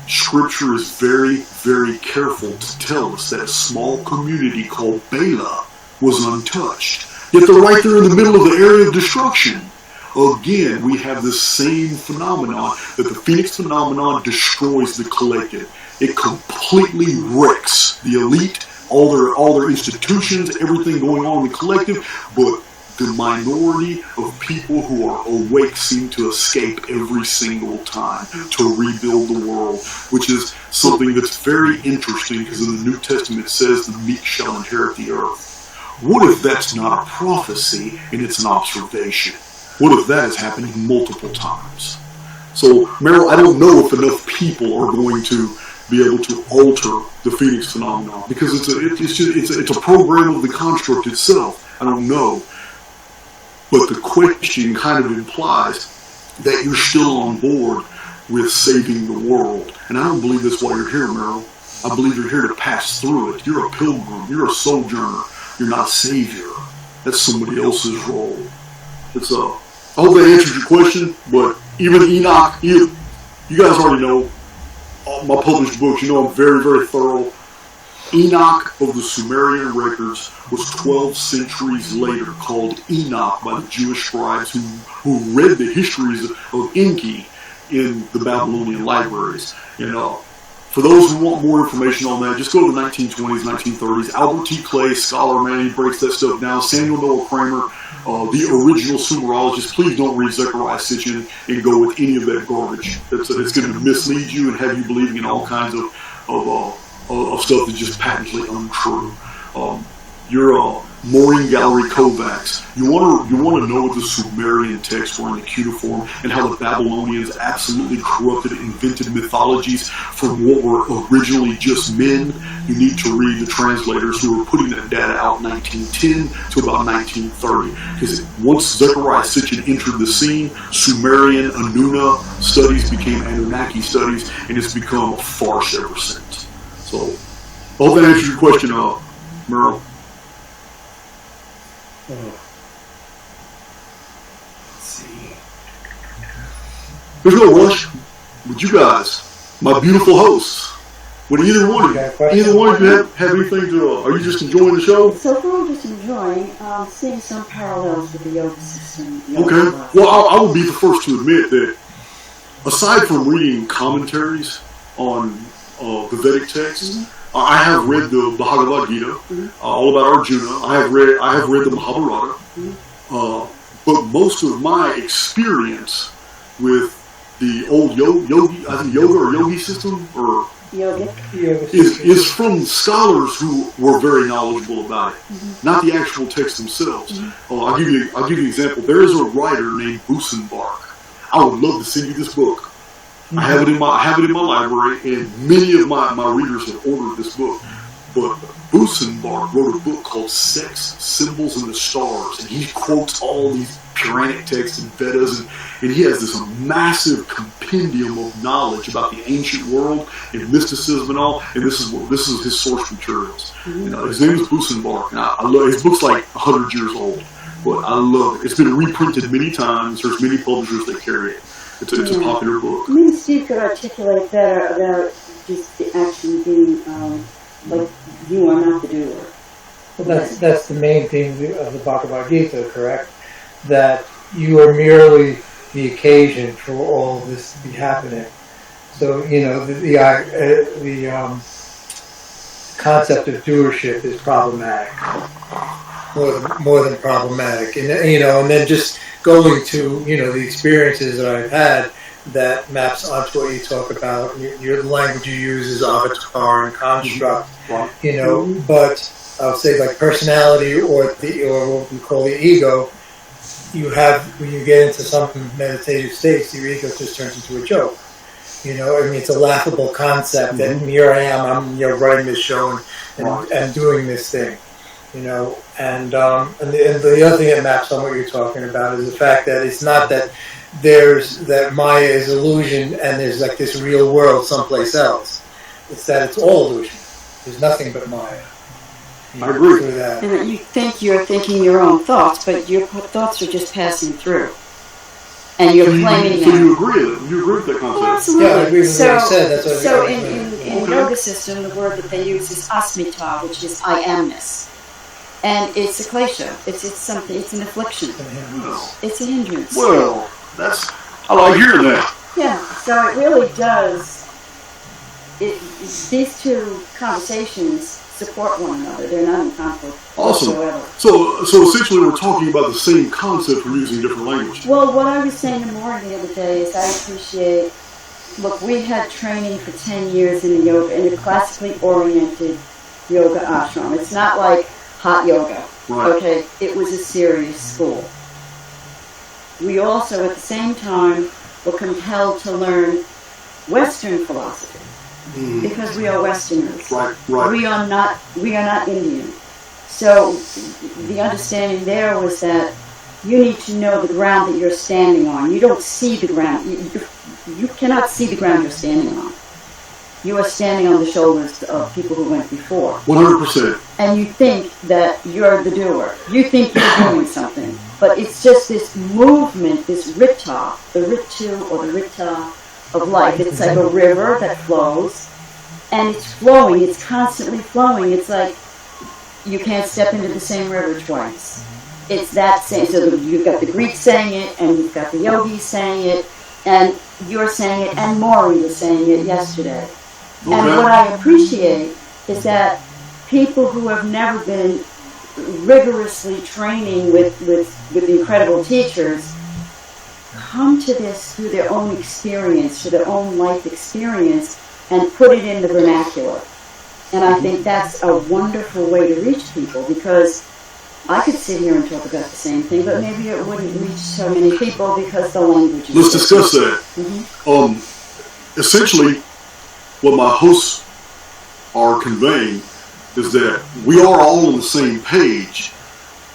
Scripture is very, very careful to tell us that a small community called Bela was untouched. Yet they're right there in the middle of the area of destruction. Again, we have the same phenomenon, that the Phoenix phenomenon destroys the collective. It completely wrecks the elite, all their institutions, everything going on in the collective, but the minority of people who are awake seem to escape every single time to rebuild the world, which is something that's very interesting because in the New Testament it says the meek shall inherit the earth. What if that's not a prophecy and it's an observation? What if that is happening multiple times? So, Merrill, I don't know if enough people are going to be able to alter the Phoenix phenomenon because it's a program of the construct itself. I don't know. But the question kind of implies that you're still on board with saving the world. And I don't believe that's why you're here, Merrill. I believe you're here to pass through it. You're a pilgrim. You're a sojourner. You're not a savior. That's somebody else's role. I hope that answers your question, but even Enoch, you guys already know my published books. You know I'm very, very thorough. Enoch of the Sumerian records was 12 centuries later called Enoch by the Jewish scribes who read the histories of Enki in the Babylonian libraries. For those who want more information on that, just go to the 1920s, 1930s. Albert T. Clay, scholar, man, he breaks that stuff down. Samuel Noah Kramer, the original Sumerologist. Please don't read Zechariah Sitchin and go with any of that garbage. It's going to mislead you and have you believing in all kinds of stuff that's just patently untrue. Your Maureen Gallery Kovacs. You want to know what the Sumerian texts were in the cuneiform and how the Babylonians absolutely corrupted and invented mythologies from what were originally just men. You need to read the translators who were putting that data out in 1910 to about 1930. Because once Zechariah Sitchin entered the scene, Sumerian Anuna studies became Anunnaki studies, and it's become a farce ever since. So, I hope that answers your question, Merle. Let's see. There's no rush with you guys, my beautiful hosts. Would either one of you have anything to? Are you just enjoying the show? So far, I'm just enjoying seeing some parallels with the yoga system. Okay. Well, I will be the first to admit that aside from reading commentaries on the Vedic texts. I have read the Bhagavad Gita, all about Arjuna. I have read the Mahabharata. But most of my experience with the old yoga or yogi system or is from scholars who were very knowledgeable about it, not the actual texts themselves. I'll give you an example. There is a writer named Busenbark. I would love to send you this book. I have it in my library, and many of my readers have ordered this book. But Busenbark wrote a book called Sex, Symbols, and the Stars, and he quotes all these Puranic texts and Vedas, and he has this massive compendium of knowledge about the ancient world and mysticism and all. And this is his source materials. His name is Busenbark, and I love his book's like 100 years old, but I love it. It's been reprinted many times. There's many publishers that carry it. It's a popular book. Maybe Steve could articulate better about just the action being like you are not the doer. Well, that's the main theme of the Bhagavad Gita, correct? That you are merely the occasion for all of this to be happening. So the concept of doership is problematic, more than problematic, and then just going to the experiences that I've had that maps onto what you talk about. Your language you use is avatar and construct, but I'll say like personality or what we call the ego. You have, when you get into some meditative states, your ego just turns into a joke. It's a laughable concept that here I am, I'm running this show and doing this thing. And the other thing that maps on what you're talking about is the fact that it's not that that Maya is illusion and there's like this real world someplace else. It's that it's all illusion. There's nothing but Maya. I agree with that. And that you think you're thinking your own thoughts, but your thoughts are just passing through. And you're claiming that. So you agree with that concept? Well, absolutely. Yeah, I agree with what you said. That's what so in yoga system, the word that they use is asmita, which is I amness. And it's a klesha. It's something. It's an affliction. It's a hindrance. Well, I like hearing that. Yeah. So it really does. These two conversations support one another. They're not in conflict whatsoever. So essentially, we're talking about the same concept. We're using different language. Well, what I was saying to Maureen the other day is I appreciate. Look, we had training for 10 years in a classically oriented yoga ashram. It's not like hot yoga. Right. Okay, it was a serious school. We also, at the same time, were compelled to learn Western philosophy because we are Westerners. Right. We are not Indian. So the understanding there was that you need to know the ground that you're standing on. You don't see the ground. You cannot see the ground you're standing on. You are standing on the shoulders of people who went before. 100%. And you think that you're the doer. You think you're doing something. But it's just this movement, this rita, the ritu or the rita of life. It's like a river that flows. And it's flowing. It's constantly flowing. It's like you can't step into the same river twice. It's that same. So you've got the Greeks saying it, and you've got the yogis saying it, and you're saying it, and Maureen was saying it yesterday. Okay. And what I appreciate is that people who have never been rigorously training with incredible teachers come to this through their own experience, through their own life experience, and put it in the vernacular. And I think that's a wonderful way to reach people, because I could sit here and talk about the same thing, but maybe it wouldn't reach so many people because the language is... Let's discuss that. Essentially, what my hosts are conveying is that we are all on the same page.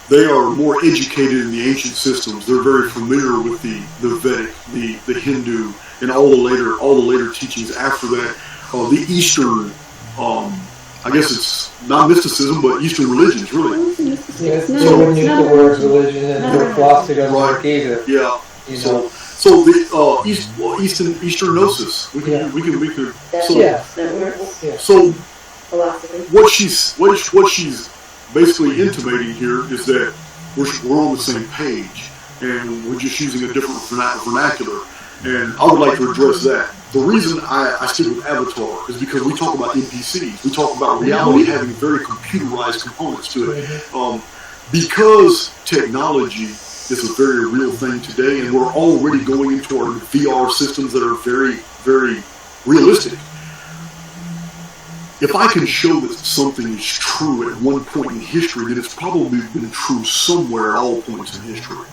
They are more educated in the ancient systems. They're very familiar with the Vedic, the Hindu, and all the later teachings after that. The Eastern, I guess it's not mysticism, but Eastern religions, really. Yes, so when you use the words religion and the philosophy doesn't work either. Yeah. So the Eastern gnosis. We could. So what she's basically intimating here is that we're on the same page, and we're just using a different vernacular. And I would like to address that. the reason I stick with Avatar is because we talk about NPCs. We talk about reality having very computerized components to it. Because technology is a very real thing today, and we're already going into our VR systems that are very, very realistic. If I can show that something is true at one point in history, then it's probably been true somewhere at all points in history.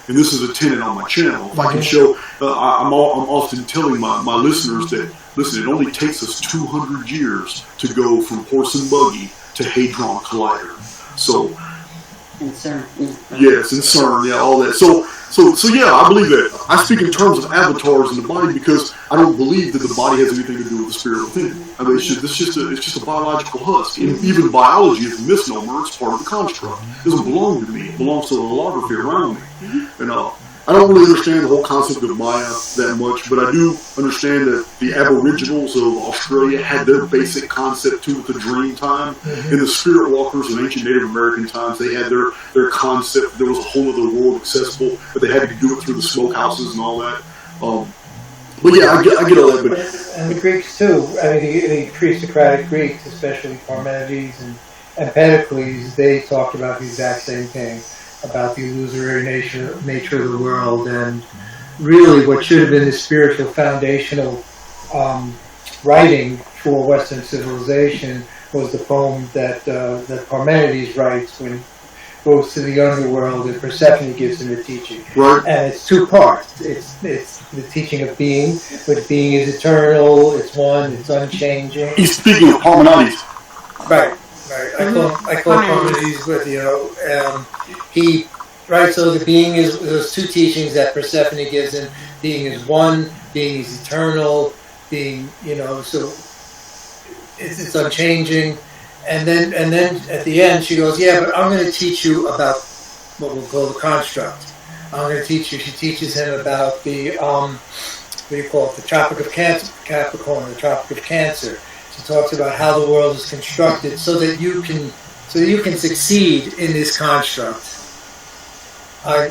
And this is a tenet on my channel. If I can show, I'm often telling my listeners that, listen, it only takes us 200 years to go from horse and buggy to Hadron Collider. So, And CERN. yes, and CERN, yeah, all that. So yeah, I believe that. I speak in terms of avatars in the body because I don't believe that the body has anything to do with the spirit within. I mean, it's just a biological husk. And even biology is a misnomer. It's part of the construct. It doesn't belong to me. It belongs to the holography around me. And I don't really understand the whole concept of Maya that much, but I do understand that the Aboriginals of Australia had their basic concept too with the dream time. And the spirit walkers in ancient Native American times, they had their concept. There was a whole other world accessible, but they had to do it through the smokehouses and all that. But yeah, I get all that. But And the Greeks too. I mean, the pre-Socratic Greeks, especially Parmenides and Empedocles, they talked about the exact same thing, about the illusory nature of the world, and really what should have been the spiritual foundational writing for Western civilization was the poem that Parmenides writes when he goes to the underworld and Persephone gives him the teaching. right, And it's two parts. It's the teaching of being, but being is eternal, it's one, it's unchanging. he's speaking of Parmenides. Right. I call Parmenides, but he right. So the being is those two teachings that Persephone gives him. Being is one. Being is eternal. Being, so it's unchanging. And then at the end she goes, yeah, but I'm going to teach you about what we'll call the construct. I'm going to teach you. She teaches him about the what do you call it? The Tropic of Capricorn, the Tropic of Cancer. She talks about how the world is constructed so that you can succeed in this construct.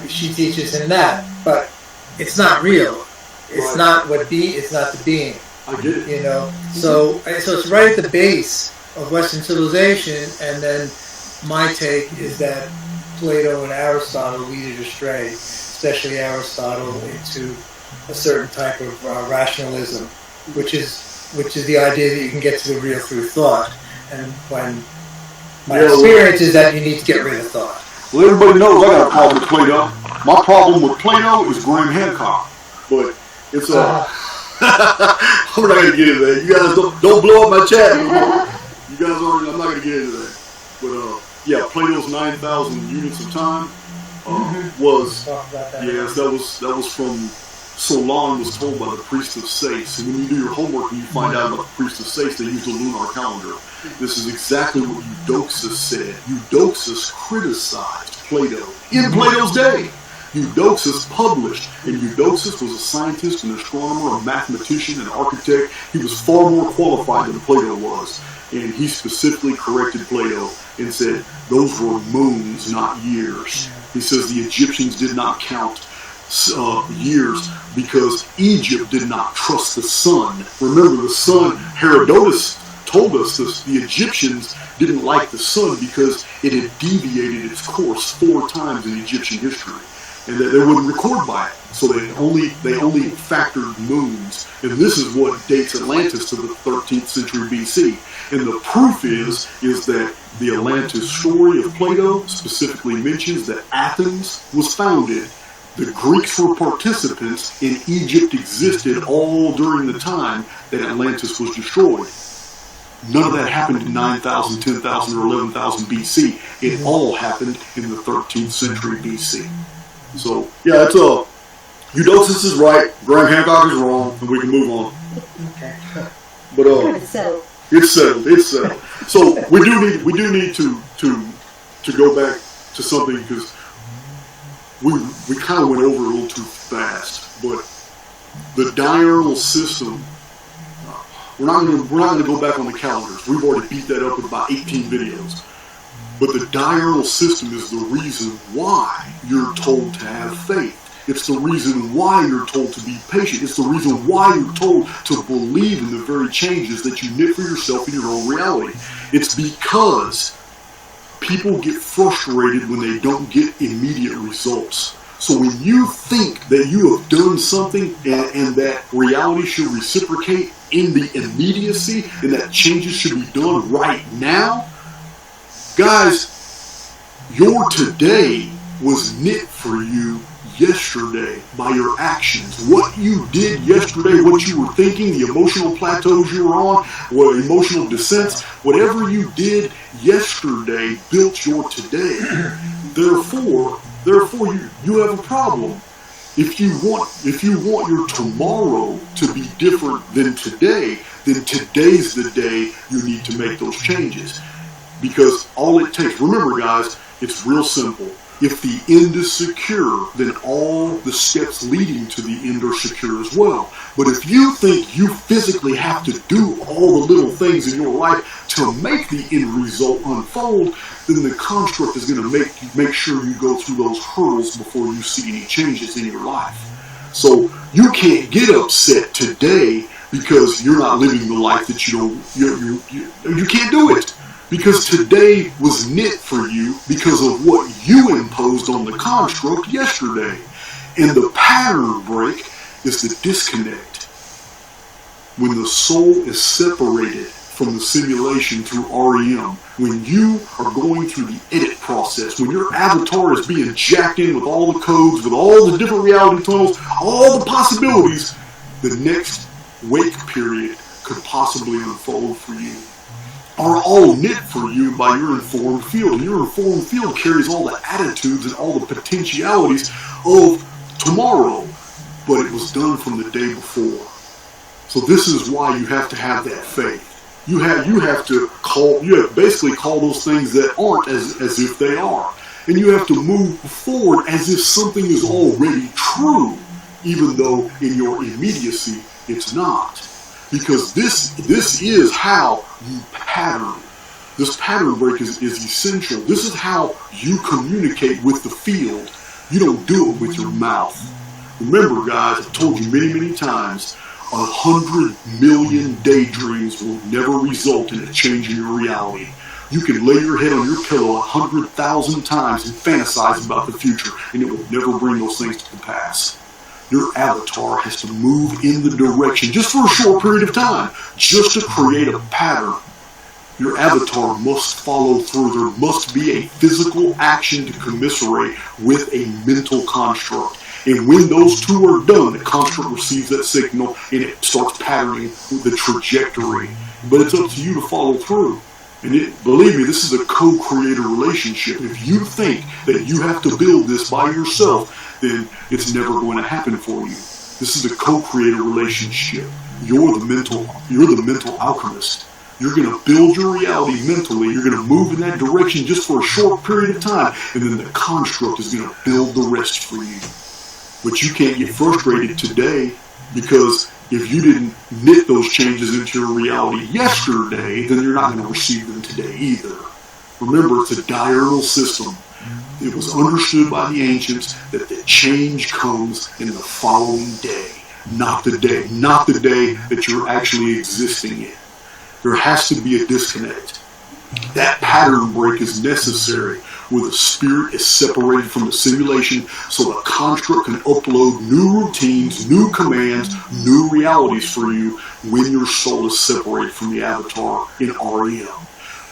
She teaches him that, but it's not real. It's not it's not the being. I get it. So it's right at the base of Western civilization, and then my take is that Plato and Aristotle lead it astray, especially Aristotle, into a certain type of rationalism, which is the idea that you can get to the real through thought. And when my experience is that you need to get rid of thought. Well, everybody knows I got a problem with Plato. My problem with Plato is Graham Hancock, but it's I'm not going to get into that. You guys don't blow up my chat anymore. You guys already. I'm not going to get into that. But yeah, Plato's 9,000 units of time was yes, that was from. Solon was told by the priest of Sais, and when you do your homework and you find out about the priest of Sais, they used a lunar calendar. This is exactly what Eudoxus said. Eudoxus criticized Plato in Plato's day. Eudoxus published, and Eudoxus was a scientist, an astronomer, a mathematician, an architect. He was far more qualified than Plato was, and he specifically corrected Plato and said those were moons, not years. He says the Egyptians did not count years because Egypt did not trust the sun. Remember, the sun, Herodotus told us this, the Egyptians didn't like the sun because it had deviated its course 4 times in Egyptian history, and that they wouldn't record by it. So they only factored moons, and this is what dates Atlantis to the 13th century BC. And the proof is that the Atlantis story of Plato specifically mentions that Athens was founded. The Greeks were participants, and Egypt existed all during the time that Atlantis was destroyed. None of that happened in 9,000, 10,000, or 11,000 BC. It all happened in the 13th century BC. So, yeah, it's Eudoxus is right, Graham Hancock is wrong, and we can move on. Okay. But It's settled. it's settled. So we do need to go back to something because we kind of went over a little too fast, but the diurnal system, we're not going to go back on the calendars. We've already beat that up with about 18 videos. But the diurnal system is the reason why you're told to have faith. It's the reason why you're told to be patient. It's the reason why you're told to believe in the very changes that you knit for yourself in your own reality. It's because people get frustrated when they don't get immediate results. So when you think that you have done something and that reality should reciprocate in the immediacy and that changes should be done right now, guys, your today was knit for you yesterday by your actions. What you did yesterday, what you were thinking, the emotional plateaus you were on, what emotional descents, whatever you did yesterday built your today. Therefore you have a problem. If you want your tomorrow to be different than today, then today's the day you need to make those changes. Because all it takes, remember guys, it's real simple. If the end is secure, then all the steps leading to the end are secure as well. But if you think you physically have to do all the little things in your life to make the end result unfold, then the construct is going to make sure you go through those hurdles before you see any changes in your life. So you can't get upset today because you're not living the life that you can't do it. Because today was knit for you because of what you imposed on the construct yesterday. And the pattern break is the disconnect. When the soul is separated from the simulation through REM, when you are going through the edit process, when your avatar is being jacked in with all the codes, with all the different reality tunnels, all the possibilities, the next wake period could possibly unfold for you. Are all knit for you by your informed field. And your informed field carries all the attitudes and all the potentialities of tomorrow, but it was done from the day before. So this is why you have to have that faith. You have to basically call those things that aren't as if they are. And you have to move forward as if something is already true, even though in your immediacy it's not. Because this is how you pattern. This pattern break is essential. This is how you communicate with the field. You don't do it with your mouth. Remember, guys, I've told you many, many times, 100 million daydreams will never result in a change in your reality. You can lay your head on your pillow 100,000 times and fantasize about the future, and it will never bring those things to pass. Your avatar has to move in the direction, just for a short period of time, just to create a pattern. Your avatar must follow through. There must be a physical action to commiserate with a mental construct. And when those two are done, the construct receives that signal and it starts patterning the trajectory. But it's up to you to follow through. And believe me, this is a co-creator relationship. If you think that you have to build this by yourself, then it's never going to happen for you. This is a co-creator relationship. You're the mental alchemist. You're going to build your reality mentally. You're going to move in that direction just for a short period of time, and then the construct is going to build the rest for you. But you can't get frustrated today, because if you didn't knit those changes into your reality yesterday, then you're not going to receive them today either. Remember, it's a diurnal system. It was understood by the ancients that the change comes in the following day, not the day that you're actually existing in. There has to be a disconnect. That pattern break is necessary where the spirit is separated from the simulation so the construct can upload new routines, new commands, new realities for you when your soul is separated from the avatar in REM.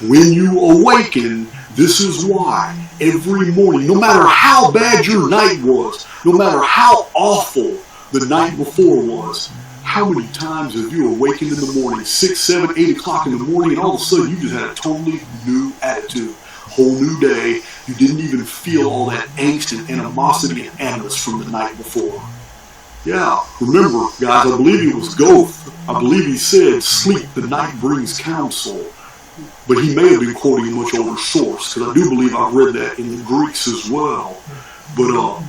When you awaken, this is why every morning, no matter how bad your night was, no matter how awful the night before was, how many times have you awakened in the morning, 6, 7, 8 o'clock in the morning, and all of a sudden you just had a totally new attitude, whole new day. You didn't even feel all that angst and animosity and animus from the night before. Yeah, remember, guys, I believe it was Goethe. I believe he said, "Sleep, the night brings counsel." But he may have been quoting a much older source, because I do believe I've read that in the Greeks as well. But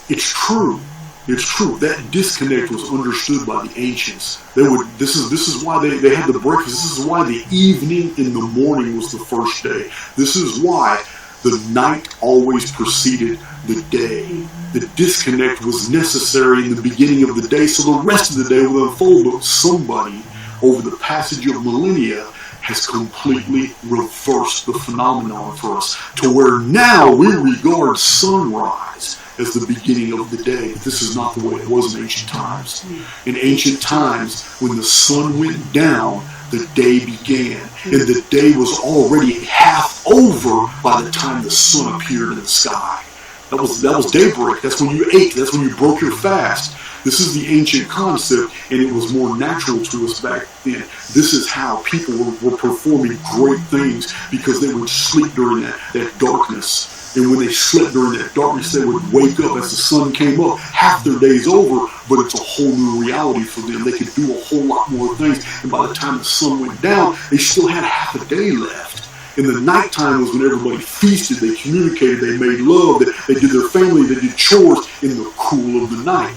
it's true. It's true. That disconnect was understood by the ancients. This is why they had the breakfast. This is why the evening in the morning was the first day. This is why the night always preceded the day. the disconnect was necessary in the beginning of the day, so the rest of the day will unfold. But somebody, over the passage of millennia, has completely reversed the phenomenon for us, to where now we regard sunrise as the beginning of the day. This is not the way it was in ancient times. In ancient times, when the sun went down, the day began, and the day was already half over by the time the sun appeared in the sky. That was daybreak. That's when you ate. That's when you broke your fast. This is the ancient concept, and it was more natural to us back then. This is how people were performing great things, because they would sleep during that darkness. And when they slept during that darkness, they would wake up as the sun came up. Half their day's over, but it's a whole new reality for them. They could do a whole lot more things. And by the time the sun went down, they still had half a day left. And the nighttime was when everybody feasted, they communicated, they made love, they did their family, they did chores in the cool of the night.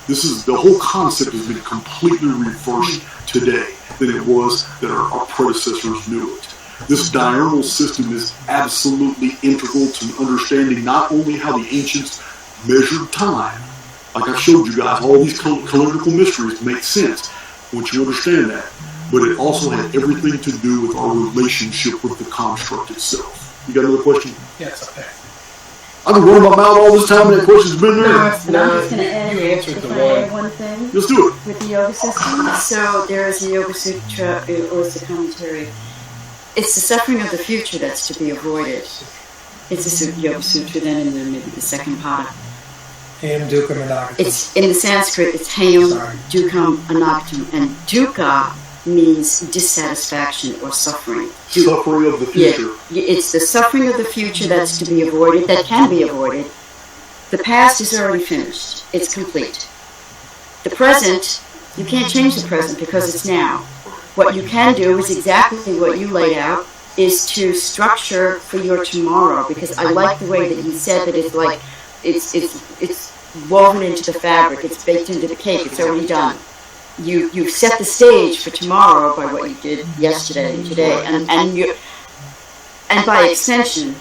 This is, the whole concept has been completely reversed today than it was that our predecessors knew it. This diurnal system is absolutely integral to understanding not only how the ancients measured time, like I showed you guys, all these calendrical mysteries make sense once you understand that, but it also had everything to do with our relationship with the construct itself. You got another question? Yes, okay. I've been running my mouth all this time and that question's been there. And I'm just going to add You answered if the I add one thing Let's do it. with the yoga system. So there is a Yoga Sutra, or it's a commentary. It's the suffering of the future that's to be avoided. It's a Yoga Sutra, then in maybe the second part. Hayam Dukam Anagatam. It's in the Sanskrit. It's Hayam Dukam Anagatam, and Dukkha means dissatisfaction or suffering. Suffering of the future. Yeah, it's the suffering of the future that's to be avoided, that can be avoided. The past is already finished. It's complete. The present, you can't change the present because it's now. What you can do is exactly what you laid out, is to structure for your tomorrow, because I like the way that you said that it's like, it's woven into the fabric, it's baked into the cake, it's already done. You've set the stage for tomorrow by what you did yesterday and today, and by extension,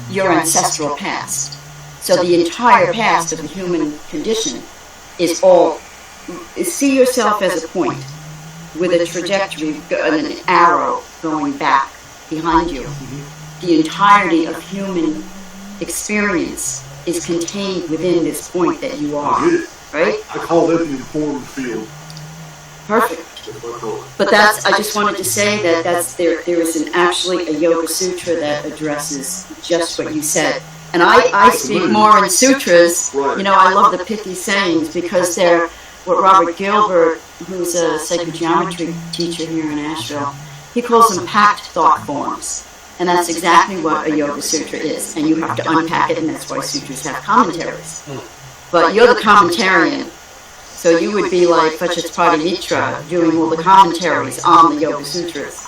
your ancestral past. So the entire past of the human condition is all, see yourself as a point with a trajectory, an arrow going back behind you. The entirety of human experience is contained within this point that you are, right? I call that the informed field. Perfect. But that's, I just wanted to say that there is actually a Yoga Sutra that addresses just what you said. And I speak more in sutras. You know, I love the pithy sayings because they're what Robert Gilbert, who's a sacred geometry teacher here in Asheville, he calls them packed thought forms. And that's exactly what a Yoga Sutra is. And you have to unpack it, and that's why sutras have commentaries. But you're the commentarian. So you would be like Vajrapada Mitra doing all the commentaries on the Yoga Sutras.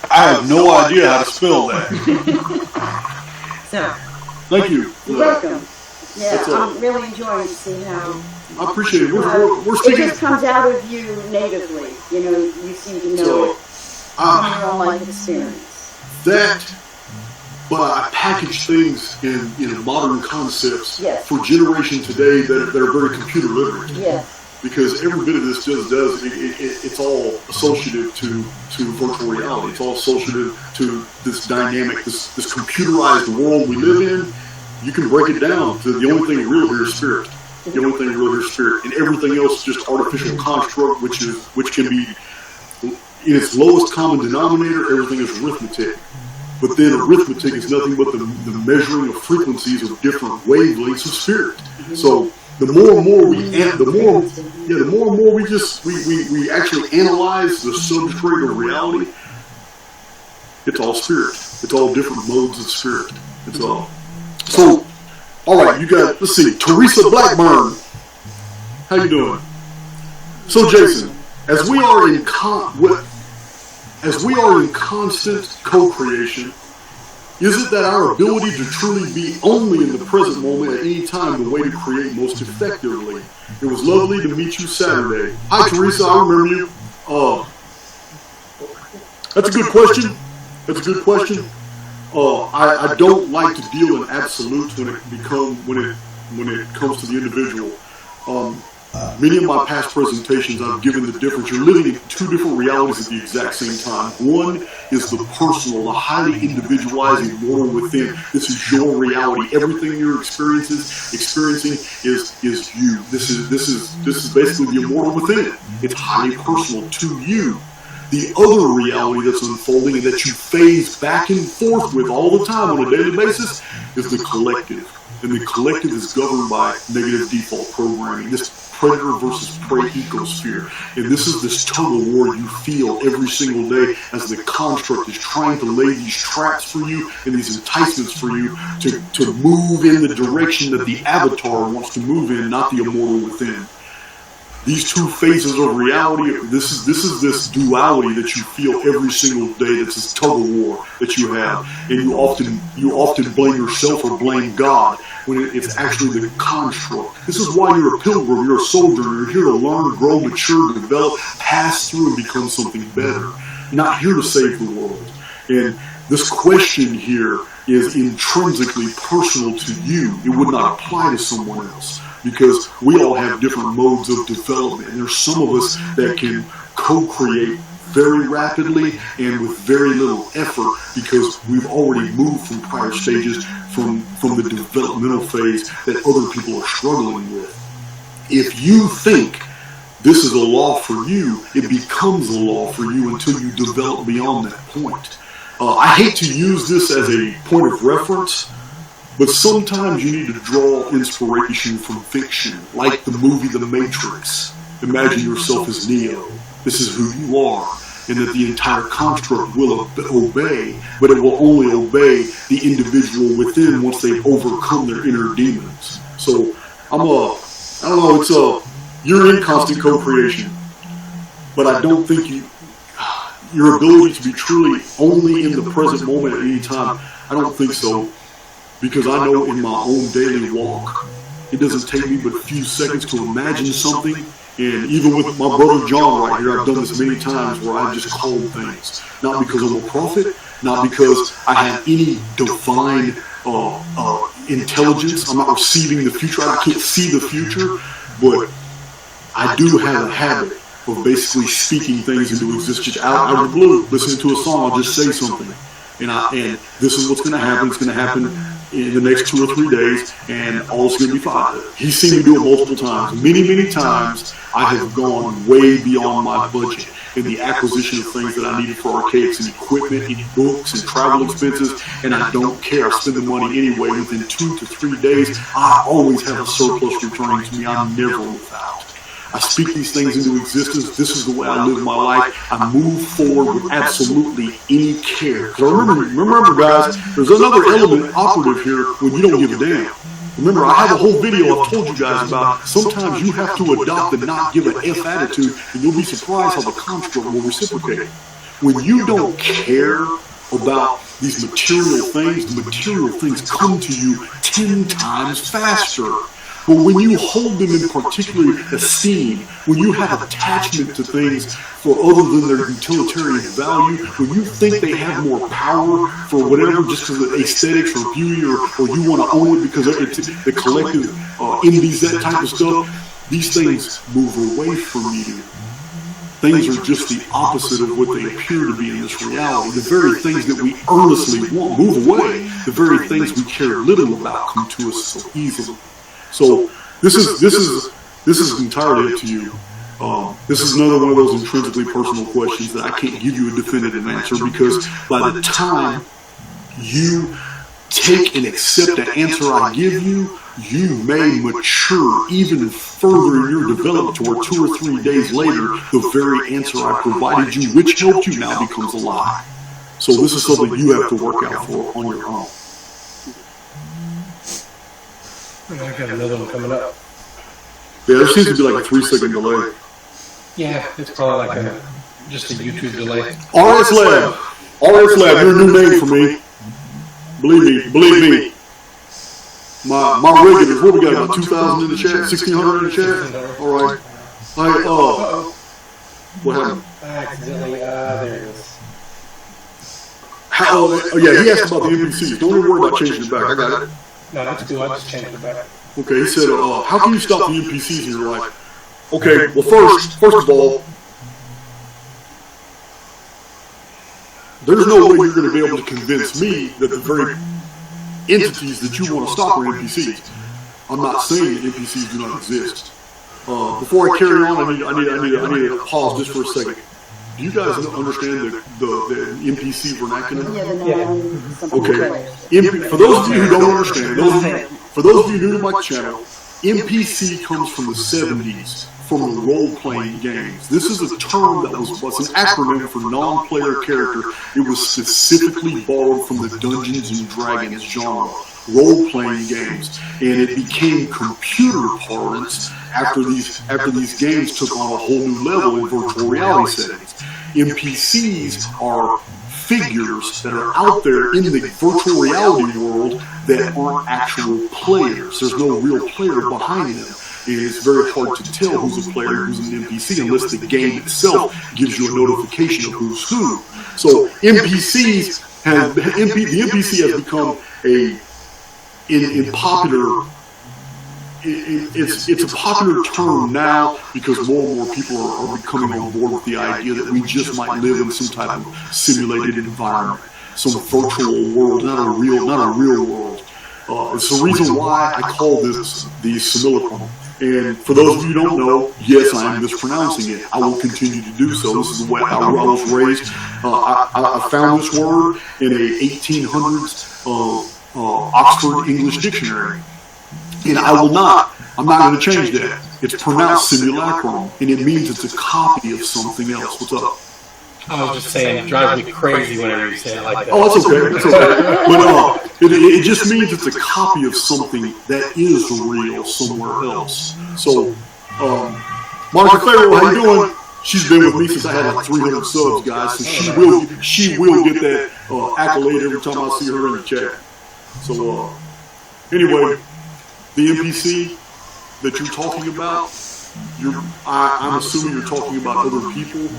I have no idea how to spell that. So, Thank you. you're welcome. Yeah, I'm really enjoying to see how I appreciate it. We're it speaking. just comes out of you natively. You know, you seem to know it from your own life experience. That, but I package things in modern concepts Yes. for generation today that are very computer literate. Yes. Because every bit of this does it's all associative to virtual reality. It's all associative to this dynamic, this computerized world we live in. You can break it down to the only thing real here is spirit. The only thing real here is spirit, and everything else is just artificial construct, which can be in its lowest common denominator. Everything is arithmetic. But then arithmetic is nothing but the measuring of frequencies of different wavelengths of spirit. So the more and more we actually analyze the substrate of reality, it's all spirit. It's all different modes of spirit. It's all. So, all right, you got. Let's see, Teresa Blackburn. How you doing? So, Jason, as we are in constant co-creation, is it that our ability to truly be only in the present moment at any time the way to create most effectively? It was lovely to meet you Saturday. Hi, Teresa, I remember you. That's a good question. I don't like to deal in absolutes when when it comes to the individual. Many of my past presentations, I've given the difference. You're living in two different realities at the exact same time. One is the personal, the highly individualizing world within. This is your reality. Everything you're experiencing is you. This is basically the immortal within. It's highly personal to you. The other reality that's unfolding and that you phase back and forth with all the time on a daily basis is the collective. And the collective is governed by negative default programming, this predator versus prey ecosphere. And this is this tug of war you feel every single day as the construct is trying to lay these traps for you and these enticements for you to move in the direction that the avatar wants to move in, not the immortal within. These two phases of reality, this is this duality that you feel every single day. That's this tug of war that you have, and you often blame yourself or blame God when it's actually the construct. This is why you're a pilgrim, you're a soldier. You're here to learn, grow, mature, develop, pass through, and become something better. You're not here to save the world. And this question here is intrinsically personal to you. It would not apply to someone else, because we all have different modes of development. And there's some of us that can co-create very rapidly and with very little effort because we've already moved from prior stages from the developmental phase that other people are struggling with. If you think this is a law for you, it becomes a law for you until you develop beyond that point. I hate to use this as a point of reference, but sometimes you need to draw inspiration from fiction, like the movie The Matrix. Imagine yourself as Neo. This is who you are, and that the entire construct will obey, but it will only obey the individual within once they've overcome their inner demons. So, you're in constant co-creation, but I don't think your ability to be truly only in the present moment at any time, I don't think so. Because I know in my own daily walk, it doesn't take me but a few seconds to imagine something. And even with my brother John right here, I've done this many times where I've just called things. Not because I'm a prophet, not because I have any divine intelligence. I'm not receiving the future. I can't see the future. But I do have a habit of basically speaking things into existence out of the blue. Listening to a song, I'll just say something. And this is what's going to happen. It's going to happen in the next 2 or 3 days, and all's going to be fine. He's seen me do it multiple times. Many times, I have gone way beyond my budget in the acquisition of things that I needed for Archaix and equipment and books and travel expenses, and I don't care. I spend the money anyway. Within 2 to 3 days, I always have a surplus returning to me. I'm never without. I speak these things into existence. This is the way I live my life. I move forward with absolutely any care. So remember, guys, there's another element operative here when you don't give a damn. Remember, I have a whole video I've told you guys about. Sometimes you have to adopt the not give a F attitude, and you'll be surprised how the construct will reciprocate. When you don't care about these material things, the material things come to you 10 times faster. But when you hold them in particular esteem, when you have attachment to things for other than their utilitarian value, when you think they have more power for whatever, just because of aesthetics or beauty, or you want to own it because the collective envies that type of stuff, these things move away from you. Things are just the opposite of what they appear to be in this reality. The very things that we earnestly want move away. The very things we care little about come to us so easily. So this is entirely up to you. This is another one of those intrinsically personal questions that I can't give you a definitive answer, because by the time you take and accept the answer I give you, you may mature even further in your development, to where 2 or 3 days later, the very answer I provided you, which helped you, now becomes a lie. So this is something you have to work out for on your own. I got another one coming up. Yeah, there seems to be like a 3-second delay. Yeah, it's probably like just a YouTube delay. RS Lab. RS Lab, you're a new name for me. Believe me. My regulars, what we got, about 2,000 in the chat? 1,600 in the chat? Alright. What happened? Accidentally, there it is. Yeah, he asked about the NPCs. Don't even worry about changing it back. I got it. No, that's cool. I just changed it back. Okay, he said, how can you stop the NPCs? And you're like, okay, well first of all, there's no way you're going to be able to convince me that the very entities that you want to stop are NPCs. I'm not saying that NPCs do not exist. Before I carry on, I need to pause just for a second. Do you guys understand the NPC vernacular? Okay. For those of you who don't understand, for those of you new to my channel, NPC comes from the 70s, from the role-playing games. This is a term that was an acronym for non-player character. It was specifically borrowed from the Dungeons and Dragons genre, role-playing games, and it became computer parlance after these games took on a whole new level in virtual reality settings. NPCs are figures that are out there in the virtual reality world that aren't actual players. There's no real player behind them. It's very hard to tell who's a player and who's an NPC unless the game itself gives you a notification of who's who. So the NPC has become in popular. It's a popular term now because more and more people are becoming on board with the idea that we just might live in some type of simulated environment, some virtual world, not a real world. It's the reason why I call this the symulacrum. And for those of you who don't know, yes, I am mispronouncing it. I will continue to do so. This is the way I was raised. I found this word in a 1800s Oxford English dictionary. And I'm not going to change that. It's pronounced simulacrum, and it means it's a copy of something else. What's up? I was just saying, it drives me crazy whenever you say it like that. Oh, that's okay. That's okay. But it just means it's a copy of something that is real somewhere else. So, Monica Farrell, how you doing? She's been with me since I had like 300 subs, guys. So she will get that accolade every time I see her in the chat. So, anyway, the NPC that you're talking about, I'm assuming you're talking about other people.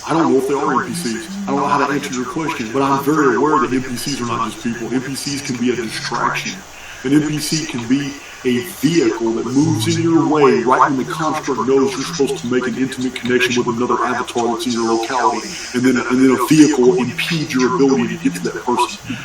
I don't know if they are NPCs. I don't know how to answer your question, but I'm very aware that NPCs are not just people. NPCs can be a distraction. An NPC can be a vehicle that moves in your way right when the construct knows you're supposed to make an intimate connection with another avatar that's in your locality, and then a vehicle impedes your ability to get to that person.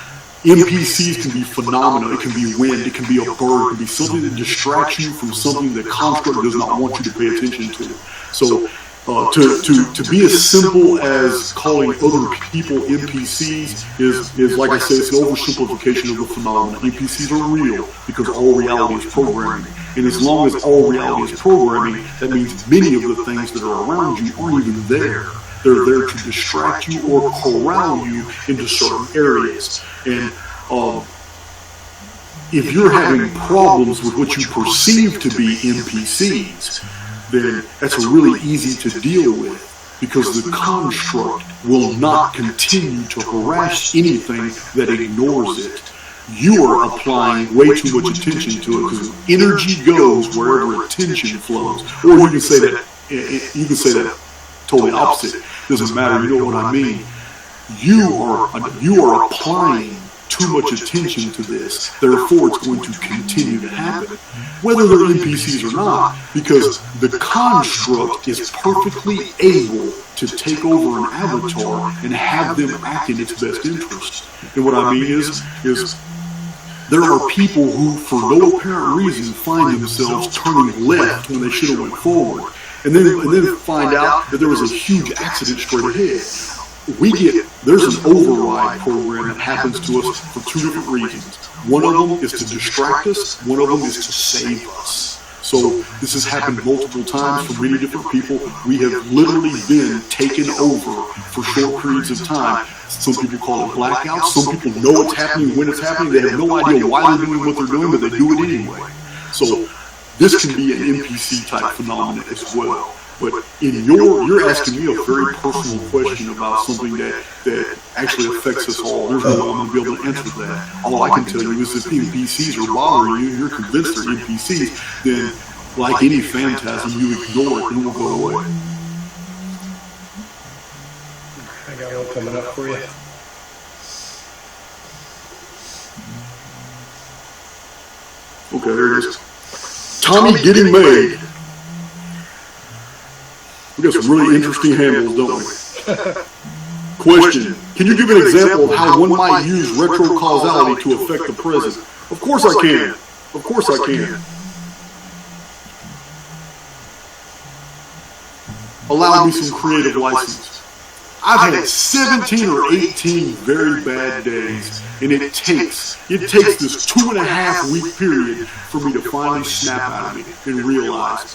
NPCs can be phenomena. It can be wind. It can be a bird. It can be something that distracts you from something the construct does not want you to pay attention to. So, to be as simple as calling other people NPCs is like I said, it's an oversimplification of the phenomenon. NPCs are real because all reality is programming. And as long as all reality is programming, that means many of the things that are around you aren't even there. They're there to distract you or corral you into certain areas. And if you're having problems with what you perceive to be NPCs, then that's really easy to deal with because the construct will not continue to harass anything that ignores it. You are applying way too much attention to it because energy goes wherever attention flows. Or you can say that totally opposite. Doesn't matter. You know what I mean. You are applying too much attention to this. Therefore, it's going to continue to happen, whether they're NPCs or not, because the construct is perfectly able to take over an avatar and have them act in its best interest. And what I mean is there are people who, for no apparent reason, find themselves turning left when they should have went forward. And then find out that there was a huge accident straight ahead. There's an override program that happens to us for two different reasons. One of them is to distract us, one of them is to save us. So this has happened multiple times for many different people. We have literally been taken over for short periods of time. Some people call it blackouts. Some people know it's happening when it's happening. They have no idea why they're doing what they're doing, but they do it anyway. So this can be an NPC type phenomenon as well. But you're asking me a very personal question about something that actually affects us all. There's no way I'm going to be able to answer that. All I can tell you is if NPCs are bothering you, you're convinced they're NPCs, then like any phantasm, you ignore it and it will go away. I got one coming up for you. Okay, there it is. Tommy Getting Made. We got some really interesting handles, don't we? Question. Can you give an example of how one might use retrocausality to affect the present? Of course I can. Of course I can. Allow me some creative license. I've had 17 or 18 very bad days, and it takes this 2.5 week period for me to finally snap out of me and realize,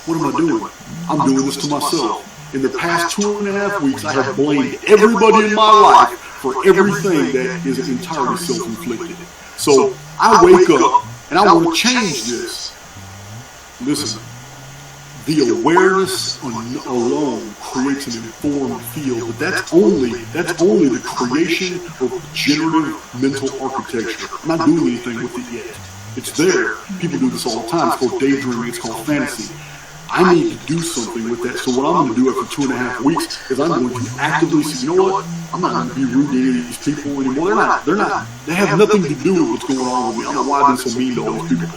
what am I doing? I'm doing this to myself. In the past 2.5 weeks, I have blamed everybody in my life for everything that is entirely self-inflicted. So I wake up and I want to change this. Listen. The awareness alone creates an informed field, but that's only the creation of generative mental architecture. I'm not doing anything with it yet. It's there. People do this all the time. It's called daydreaming. It's called fantasy. I need to do something with that. So what I'm going to do after 2.5 weeks is I'm going to actively say, you know what? I'm not going to be rude to any of these people anymore. They have nothing to do with what's going on with me. I don't know why I've been so mean to all these people.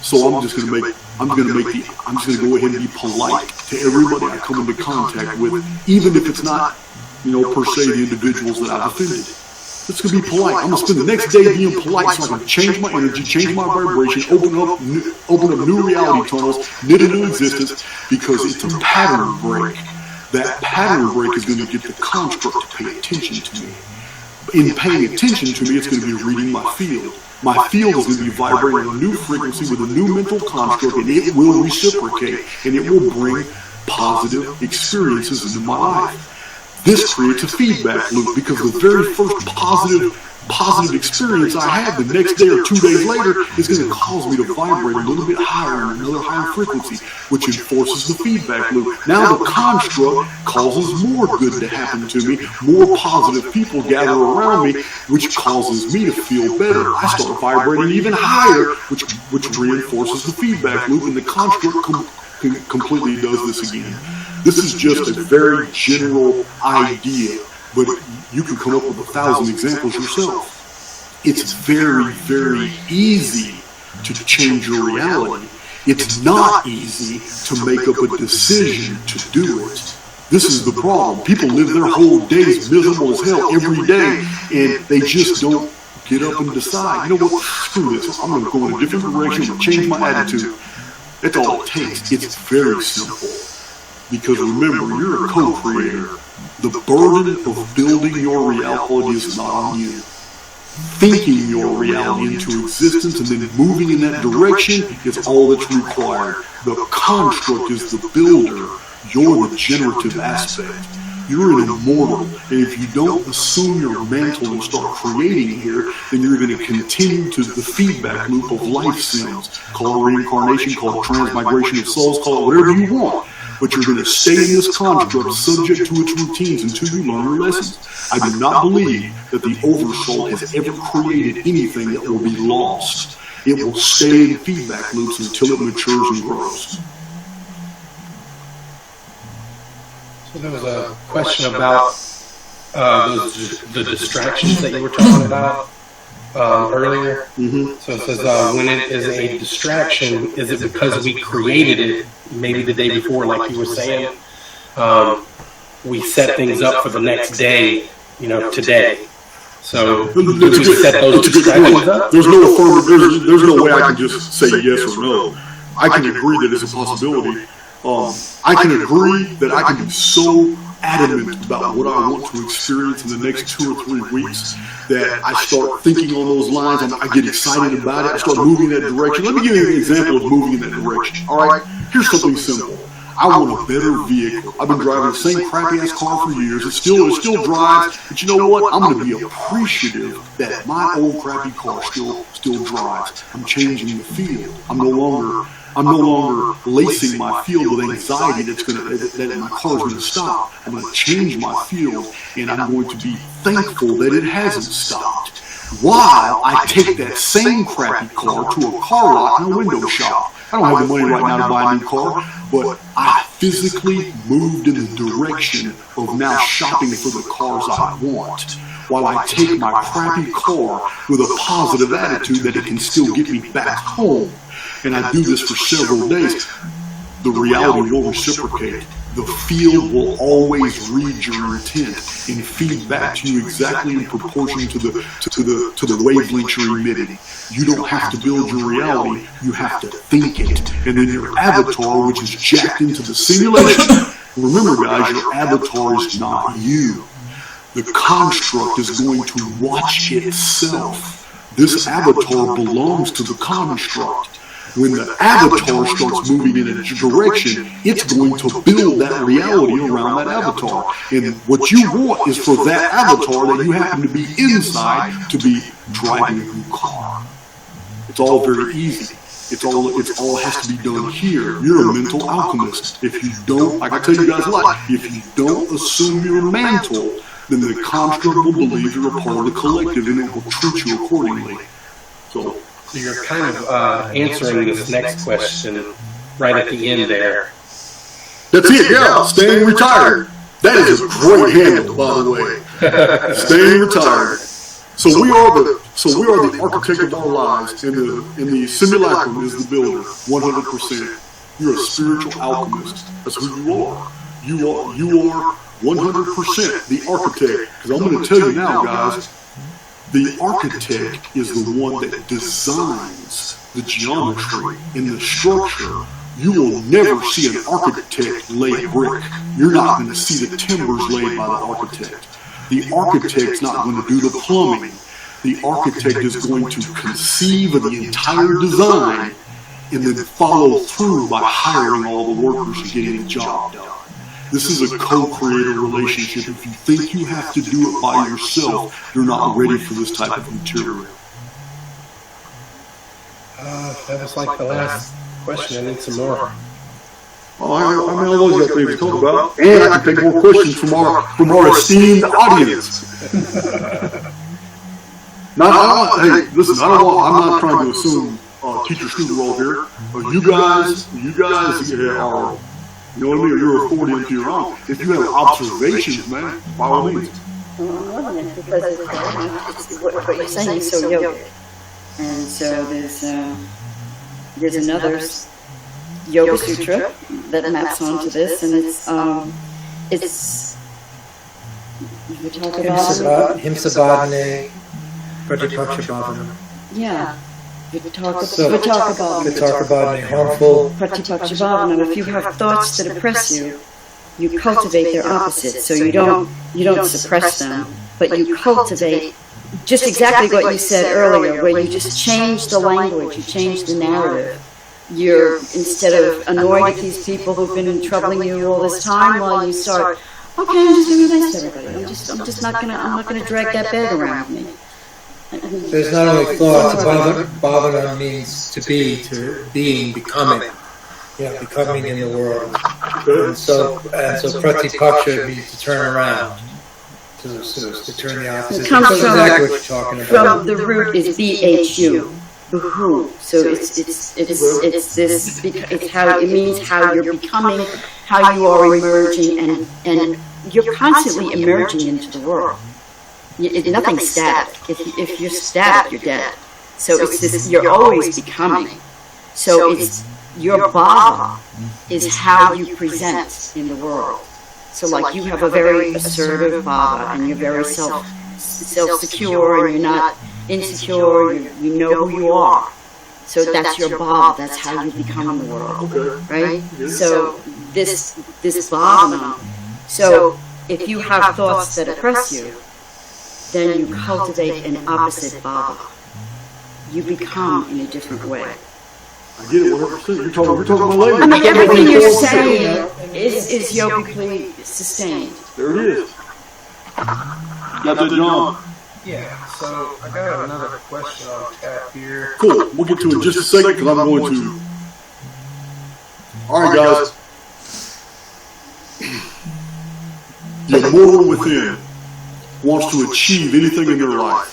So I'm just going to go ahead and be polite to everybody I come into contact with, even if it's not, per se the individuals that I've offended. It's going to be polite. I'm going to spend the next day being polite so I can change my energy, change my vibration, open up new reality tunnels, knit a new existence, because it's a pattern break. That pattern break is going to get the construct to pay attention to me. In paying attention to me, it's going to be reading my field. My field is going to be vibrating a new frequency with a new mental construct, and it will reciprocate, and it will bring positive experiences into my life. This creates a feedback loop, because the very first positive experience I have the next day or 2 days later is going to cause me to vibrate a little bit higher and another higher frequency, which enforces the feedback loop. Now the construct causes more good to happen to me, more positive people gather around me, which causes me to feel better. I start vibrating even higher, which reinforces the feedback loop, and the construct completely does this again. This is just a very general idea, but you can come up with 1,000 examples yourself. It's very, very easy to change your reality. It's not easy to make up a decision to do it. This is the problem. People live their whole days miserable as hell every day, and they just don't get up and decide, you know what, screw this. I'm going to go in a different direction and change my attitude. That's all it takes. It's very simple. Because remember, you're a co-creator. The burden of building your reality is not on you. Thinking your reality into existence and then moving in that direction is all that's required. The construct is the builder. You're the generative aspect. You're an immortal, and if you don't assume your mantle and start creating here, then you're going to continue to the feedback loop of life sims. Call it reincarnation, call it transmigration of souls, call it whatever you want. But you're going to stay in this construct subject to its routines until you learn your lessons. I do not believe that the oversoul has ever created anything that will be lost. It will stay in feedback loops until it matures and grows. So there was a question about the distractions that you were talking about earlier. Mm-hmm. So it says, when it is a distraction, is it because we created it maybe the day before, like you were saying? We set things up for the next day, today. So do we set those distractions up? There's no affirmative. There's no way I can just say yes or no. I can agree that it's a possibility. I can agree that I can be so adamant about what I want to experience in the next 2 or 3 weeks that I start thinking on those lines and I get excited about it. I start moving in that direction. Let me give you an example of moving in that direction. All right, here's something simple. I want a better vehicle. I've been driving the same crappy ass car for years. It still drives, but you know what? I'm going to be appreciative that my old crappy car still drives. I'm changing the field. I'm no longer lacing my field with anxiety that my car is going to stop. I'm going to change my field, and I'm going to be thankful that it hasn't stopped. While I take that same crappy car to a car lot and a window shop. I don't have the money right now to buy a new car, but I physically moved in the direction of now shopping for the cars I want. while I take my crappy car with a positive attitude that it can still get me back home. And I do this for several days. The reality will reciprocate. The field will always read your intent and feed back to you exactly in proportion to the wavelength you're emitting. You don't have to build your reality, you have to think it. And then your avatar, which is jacked into the simulation, remember guys, your avatar is not you. The construct is going to watch itself. This avatar belongs to the construct. When the avatar starts moving in a direction, it's going to build that reality around that avatar. And what you want is for that avatar that you happen to be inside to be driving a new car. It's all very easy. It all has to be done here. You're a mental alchemist. If you don't, like I tell you guys a lot, if you don't assume your mantle, then the construct will believe you're a part of the collective and it will treat you accordingly. So you're kind of answering this next question right at the end there. That's it, yeah, staying retired. That is a great handle, by the way. Staying retired. So we are the architect of our lives, and the simulacrum is the builder, 100%. You're a spiritual alchemist. That's who you are. You are 100% the architect. Because I'm going to tell you now, guys, the architect is the one that designs the geometry and the structure. You will never see an architect lay brick. You're not going to see the timbers laid by the architect. The architect's not going to do the plumbing. The architect is going to conceive of the entire design and then follow through by hiring all the workers and getting the job done. This is a co-creator relationship. If you think you have to do it by yourself, you're not ready for this type of material. That was like the last question. I need some more. Well, I mean, I always got things to talk about, and I can take more questions from our esteemed audience. Hey, listen, I'm not trying to assume teacher-student role here, but you guys are, you know what I mean, you're accordion to your own. If you have observations, man, by all means. Well, because it's what you're saying is so yogic. And so there's another Yoga Sutra that maps onto this, and it's we talk about Himsabhadane, Pratipakshibhavana. Yeah. We talk about harmful Pratipakshibhavana. If you have thoughts that oppress you, you cultivate their opposite. So you don't suppress them, but you cultivate just exactly what you said earlier, where you just change the language, you change the narrative. You're, instead of annoyed at these people who've been troubling you all this time, well, you start, okay, I'm just going to be nice to everybody. I'm not gonna drag that bag around with me. There's not only thoughts. Bhavana means to be, to being, becoming. Yeah, becoming in the world. And so pratipaksha means to turn around. To turn the opposite. It comes That's exactly what you're talking about. From the root is BHU. Bhoo. So it's how it means how you're becoming, how you are emerging, and you're constantly emerging into the world. Nothing's static. If you're static, you're dead. So it's this. You're always becoming. So it's your bhava is how you present in the world. So like you have a very assertive bhava, and you're very self-secure, and you're not insecure. You know who you are. So that's your bhava. That's how you become in the world, right? So this bhavana. So if you have thoughts that oppress you, then you cultivate an opposite bhava. You become in a different way. I get it 100%. We're talking about language. I mean, everything you're saying is yogically sustained. There it is. Got that, John? Yeah, so I got another question on tap here. Cool. We'll get to it in just a second because I'm going to. All right, guys. The immortal within wants to achieve anything in their life.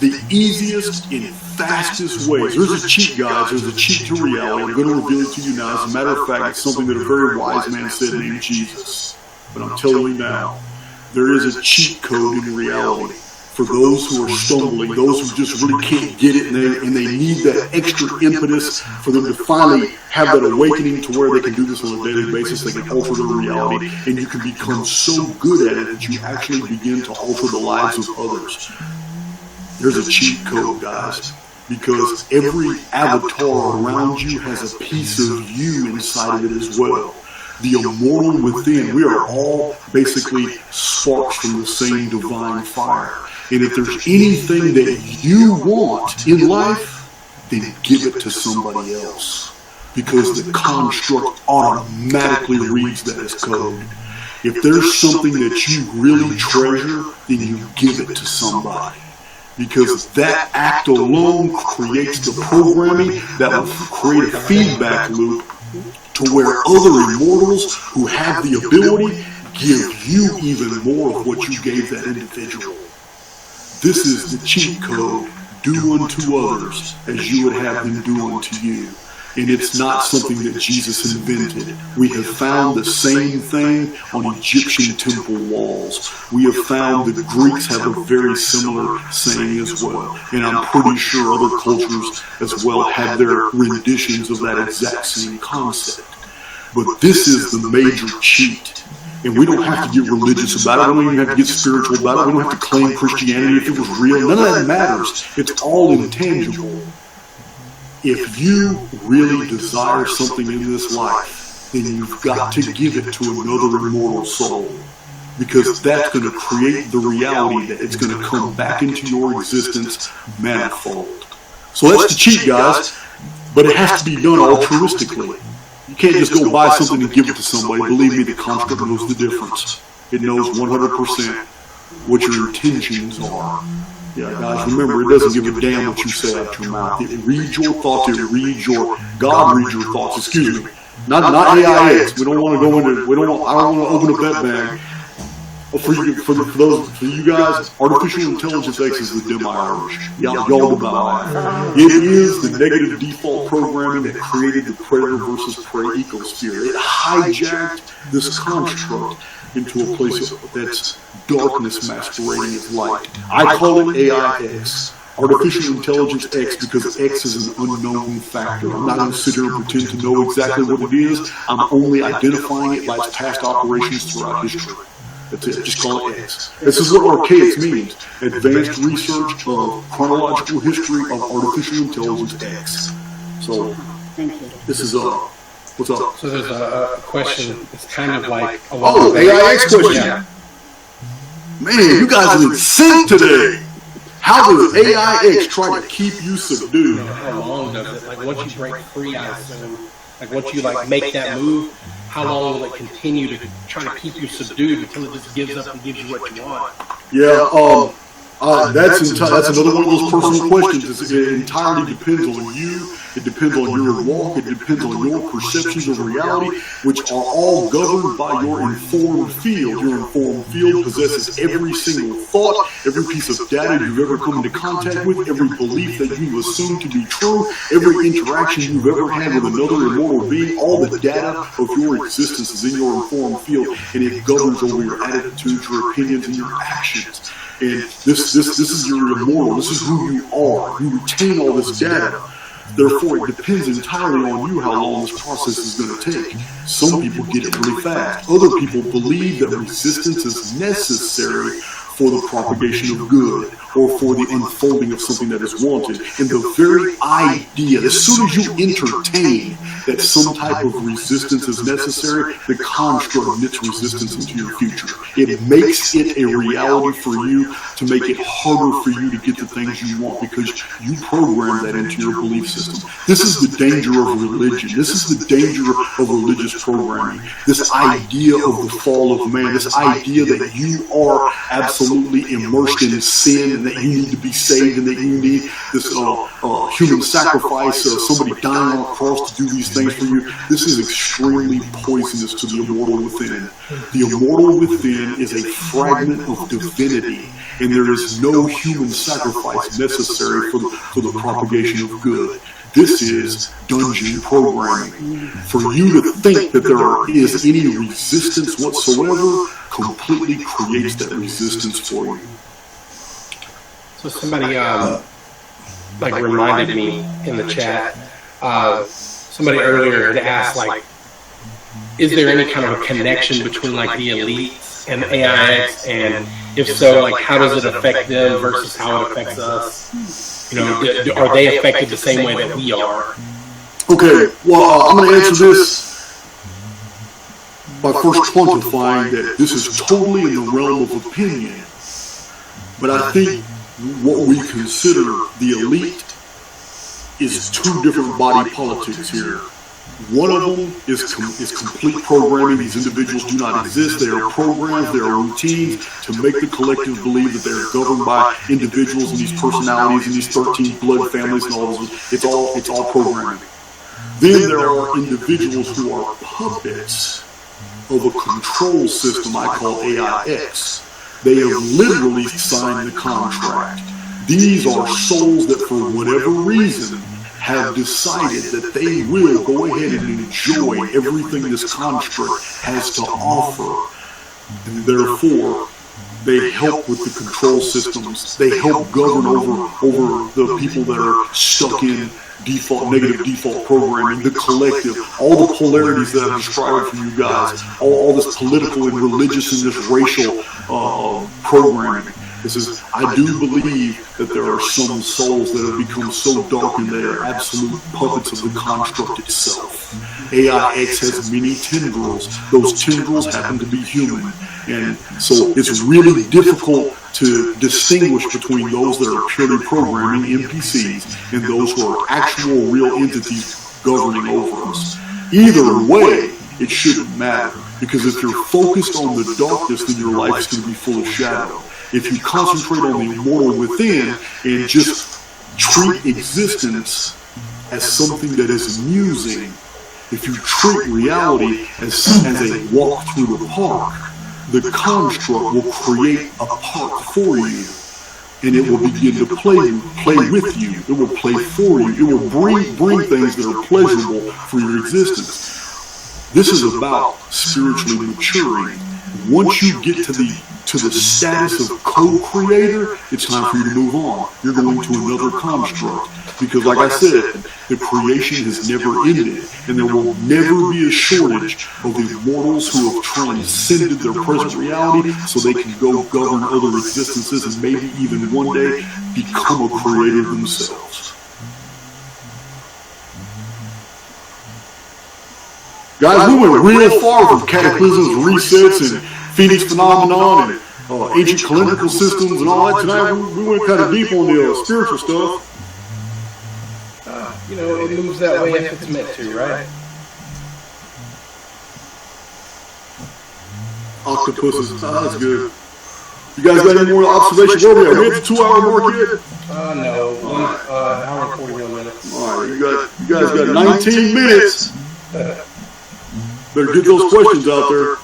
The easiest and fastest ways. There's a cheat, guys. There's a cheat to reality. I'm going to reveal it to you now. As a matter of fact, it's something that a very wise man said named Jesus. But I'm telling you now, there is a cheat code in reality for those who are stumbling, those who just really can't get it, and they need that extra impetus for them to finally have that awakening to where they can do this on a daily basis. They can alter their reality, and you can become so good at it that you actually begin to alter the lives of others. There's a cheat code, guys, because every avatar around you has a piece of you inside of it as well. The immortal within, we are all basically sparks from the same divine fire. And if there's anything that you want in life, then give it to somebody else. Because the construct automatically reads that as code. If there's something that you really treasure, then you give it to somebody. Because that act alone creates the programming that will create a feedback loop to where other immortals who have the ability give you even more of what you gave that individual. This is the cheat code. Do unto others as you would have them do unto you. And it's not something that Jesus invented. We have found the same thing on Egyptian temple walls. We have found the Greeks have a very similar saying as well. And I'm pretty sure other cultures as well have their renditions of that exact same concept. But this is the major cheat. And we don't have to get religious about it. We don't even have to get spiritual about it. We don't have to claim Christianity if it was real. None of that matters. It's all intangible. If you really desire something in this life, then you've got to give it to another immortal soul. Because that's going to create the reality that it's going to come back into your existence manifold. So that's the cheat, guys. But it has to be done altruistically. You can't just go buy something and give it to somebody. Believe me, the construct knows the difference. It knows 100% what your intentions are. Yeah, guys, remember, it doesn't give a damn what you say out your mouth. It reads your thoughts. It reads your, God reads your thoughts. Excuse me. Not AIX. We don't want to go into, I don't want to open a bet bag. For you guys, artificial intelligence X is the demi-Irish. Y'all know about that. It is the negative default programming that created the predator versus prey ecosphere. It hijacked this construct into a place that's darkness masquerading as light. I call it AIX, Artificial Intelligence X, because X is an unknown factor. I'm not going to sit here and pretend to know exactly what it is. I'm only identifying it by its past operations throughout history. That's it. Just call it X. This is what Archaix means. Advanced Research of Chronological History of Artificial Intelligence X. So, this is what's up? So there's a question. It's kind of like AIX question. Yeah. Man, you guys are in sync today. How does AIX try to keep you subdued? How long does it? Like once you break free, I assume. Like once you make that move, how long will it continue to try to keep you subdued until it just gives up and gives you what you want? Yeah, that's another one of those personal questions. It entirely depends on you. It depends on your walk. It depends on your perceptions of reality, which are all governed by your informed field. Your informed field possesses every single thought, every piece of data you've ever come into contact with, every belief that you assume to be true, every interaction you've ever had with another immortal being. All the data of your existence is in your informed field, and it governs over your attitudes, your opinions, and your actions. And this is your immortal. This is who you are. You retain all this data. Therefore, it depends entirely on you how long this process is going to take. Some people get it really fast. Other people believe that resistance is necessary for the propagation of good or for the unfolding of something that is wanted. And the very idea, as soon as you entertain that some type of resistance is necessary, the construct knits resistance into your future. It makes it a reality for you to make it harder for you to get the things you want because you program that into your belief system. This is the danger of religion. This is the danger of religious programming. This idea of the fall of man, this idea that you are absolutely immersed in sin and that you need to be saved and that you need this human sacrifice, somebody dying on a cross to do these things for you. This is extremely poisonous to the immortal within. The immortal within is a fragment of divinity, and there is no human sacrifice necessary for the propagation of good. This is dungeon programming. For you to think that there is any resistance whatsoever completely creates that resistance for you. So somebody reminded me in the chat. Somebody earlier had asked, like, is there any kind of a connection between like the elites and the AIX, and if so, like how does it affect them versus how it affects us? You know, are they affected the same way that we are? Okay, well, I'm going to answer this by first quantifying that this is totally in the realm of opinion. But I think what we consider the elite is two different body politics here. One of them is complete programming. These individuals do not exist. They are programs, they are routines to make the collective believe that they are governed by individuals and these personalities and these 13 blood families and all this. It's all programming. Then there are individuals who are puppets of a control system I call AIX. They have literally signed the contract. These are souls that for whatever reason have decided that they will go ahead and enjoy everything this construct has to offer. And therefore, they help with the control systems. They help govern over the people that are stuck in negative default programming, the collective, all the polarities that I've described for you guys, all this political and religious and this racial programming. I do believe that there are some souls that have become so dark and they are absolute puppets of the construct itself. AIX has many tendrils. Those tendrils happen to be human. And so it's really difficult to distinguish between those that are purely programming NPCs and those who are actual real entities governing over us. Either way, it shouldn't matter, because if you're focused on the darkness, then your life's going to be full of shadow. If you concentrate on the immortal within and just treat existence as something that is amusing, if you treat reality as a walk through the park, the construct will create a park for you, and it will begin to play with you. It will play for you. It will bring things that are pleasurable for your existence. This is about spiritually maturing. Once you get to the status of co-creator, it's time for you to move on. You're going to another construct. Because like I said, the creation has never ended, and there will never be a shortage of immortals who have transcended their present reality so they can go govern other existences and maybe even one day become a creator themselves. Guys, we went real far from cataclysms, resets, and Phoenix phenomenon, and ancient calendrical systems and all that. Tonight we went kind of deep on the spiritual stuff. You know, it moves that way if it's meant to, right? Octopuses, that's good. You guys got any more observations? Where we at? We at the 2-hour mark yet? No, 1 hour and 41 minutes. All right, you guys got 19 minutes. Better get those questions out there.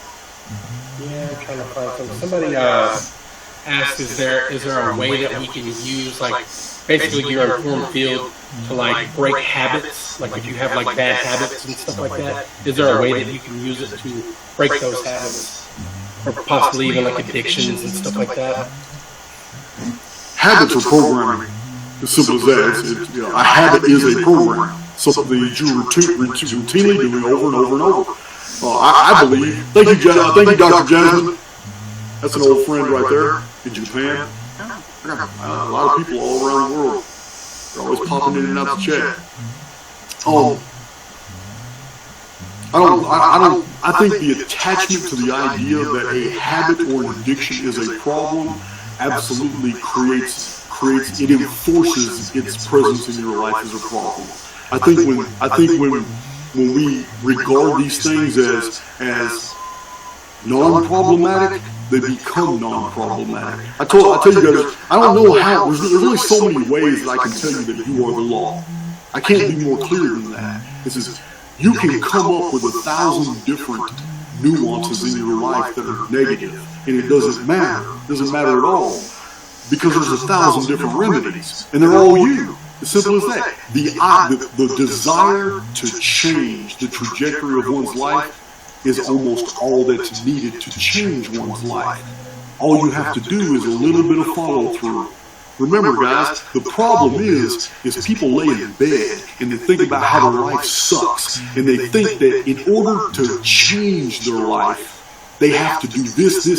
Yeah, I'm trying to find something. Somebody asked, is there a way that we can use, like, basically your informed field to, like, break habits? Like, if you have, like, bad habits and stuff like that, is there a way that you can use it to break those habits? Or possibly even, like, addictions and stuff like that? Habits are programming. As simple as that. A habit is a program. Something that you routinely doing over and over and over. I believe. Thank you, Dr. Jasmine. That's an old friend right there in Japan. A lot of people all around the world. They're always popping in and out the chat. I think the attachment to the idea that a habit or an addiction is a problem absolutely it enforces its presence in your life as a problem. I think when we regard these things as non-problematic, they become non-problematic. I tell you guys, I don't know how. There's really so many ways that I can tell you that you are the law. I can't be more clear than that. You can come up with 1,000 different nuances in your life that are negative, and it doesn't matter. It doesn't matter at all, because there's 1,000 different remedies, and they're all you. As simple as that. The desire to change the trajectory of one's life is almost all that's needed to change one's life. All you have to do is a little bit of follow through. Remember, guys, the problem is people lay in bed and they think about how their life sucks, and they think that in order to change their life, they have to do this, and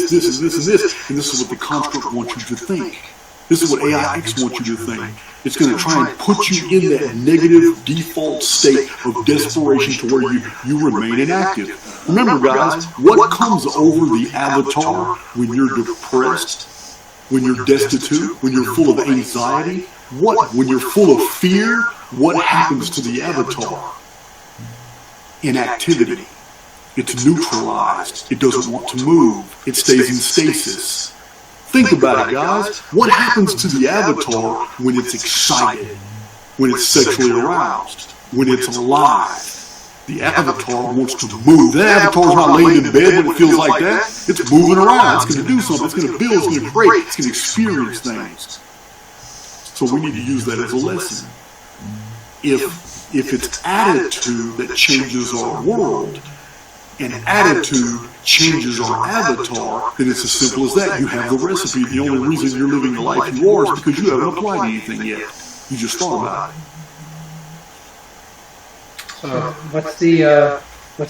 this is what the construct wants you to think. This is what AIX wants you to think. It's going to try and put you in that negative default state of desperation to where you remain inactive. Remember, guys, what comes over the avatar when you're depressed, when you're destitute, when you're full of anxiety? When you're full of fear, what happens to the avatar? Inactivity. It's neutralized. It doesn't want to move. It stays in stasis. Think about it, guys. What happens to the avatar when it's excited, when it's sexually aroused, when it's alive? The avatar wants to move. That avatar's not laying in bed when it feels like that. It's moving around. It's going to do something. It's going to build. It's going to create. It's going to experience things. So we need to use that as a lesson. If it's attitude that changes our world, and attitude changes our avatar, then it's as simple as that. You have the recipe. The only reason you're living the life you are is because you haven't applied anything yet. You just thought about it. What's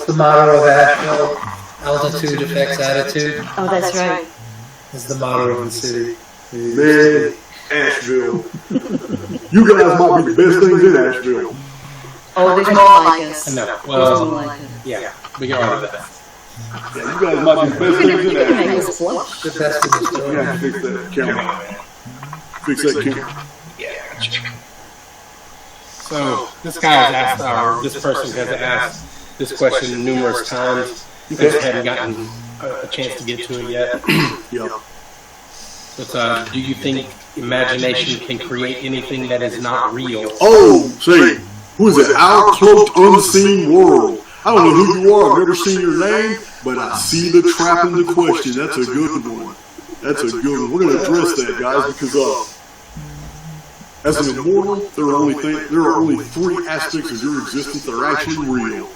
the motto of Asheville? Altitude affects attitude. Oh, that's right. Is the motto of the city. Man, Asheville. You guys might be the best things in Asheville. Oh, there's more like us. No, There's more like us. yeah, we got rid of that. Yeah, you guys might be the best things in You can make Asheville. us blush. The best in the You story. have to fix that camera. Fix that camera. So this guy has asked, or this person has asked this question numerous times. I just haven't gotten a chance to get to it yet. Yep. But do you think imagination can create anything that is not real? Oh, say, who is that? Our cloaked unseen world. I don't know who you are. I've never seen your name, but I see the trap in the question. That's a good one. That's a good one. We're going to address that, guys, because as an immortal, there are only three aspects of your existence that are actually real.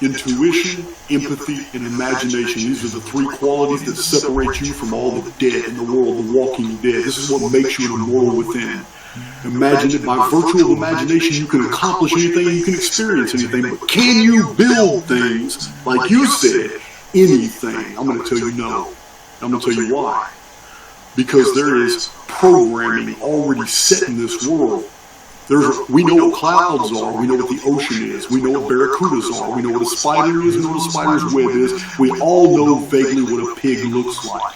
Intuition, empathy, and imagination. These are the three qualities that separate you from all the dead in the world, the walking dead. This is what makes you an immortal within. Imagine that by virtue of imagination you can accomplish anything and you can experience anything. But can you build things, like you said, anything? I'm going to tell you no. I'm going to tell you why. Because there is programming already set in this world. We know what clouds are. We know what the ocean is. We know what barracudas are. We know what a spider is. We know what a spider's web is. We all know vaguely what a pig looks like.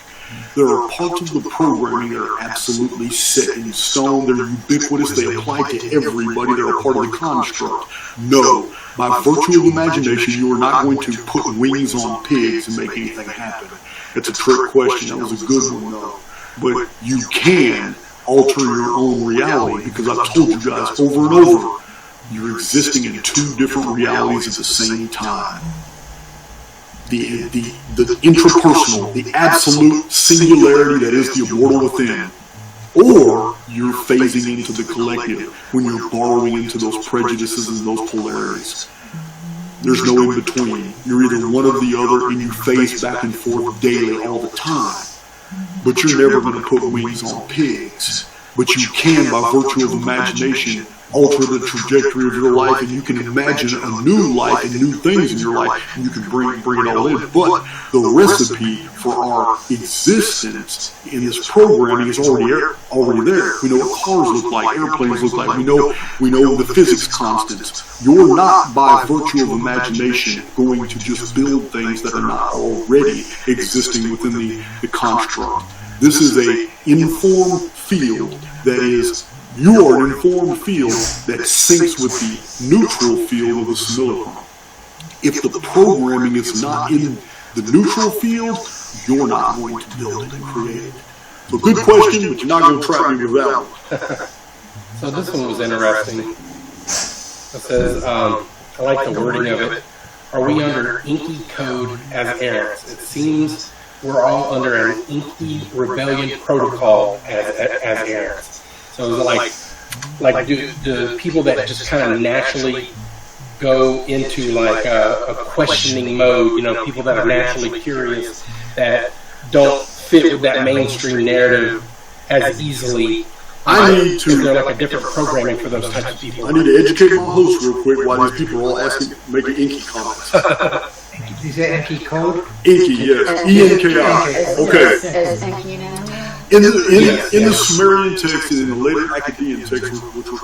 There are parts of the programming that are absolutely set in stone. They're ubiquitous. They apply to everybody. They're a part of the construct. No. By virtue of imagination, you are not going to put wings on pigs and make anything happen. It's a trick question. That was a good one, though. But you can alter your own reality, because I've told you guys over and over, you're existing in two different realities at the same time. The intrapersonal, the absolute singularity that is the immortal within, or you're phasing into the collective when you're borrowing into those prejudices and those polarities. There's no in between. You're either one or the other, and you phase back and forth daily all the time. But you're never going to put wings on pigs. But you can, by virtue of imagination, alter the trajectory of your life, and you can imagine a new life and new things in your life, and you can bring it all in. But the recipe for our existence in this programming is already there. We know what cars look like, airplanes look like. We know the physics constants. You're not, by virtue of imagination, going to just build things that are not already existing within the construct. This is an informed field that is. You are an informed field that syncs with the neutral field of the symulacrum. If the programming is not in the neutral field, you're not going to build it and create it. So good question, but you're not going to trap me with that one. So this one was interesting. It says, I like the wording of it. Are we under inky code as errants? It seems we're all under an inky rebellion protocol as errants. So it's like like do people that just kind of naturally go into like a questioning mode, you know, people that are naturally curious, that don't fit with that mainstream narrative as easily. Is there like a different programming for those types of people? I need to educate my host real quick while these people are all asking, making inky comments. Did you say Enki code? Inky, yes. E-N-K-I. Okay. As Enki now? In the Sumerian text and in the later Akkadian text, which were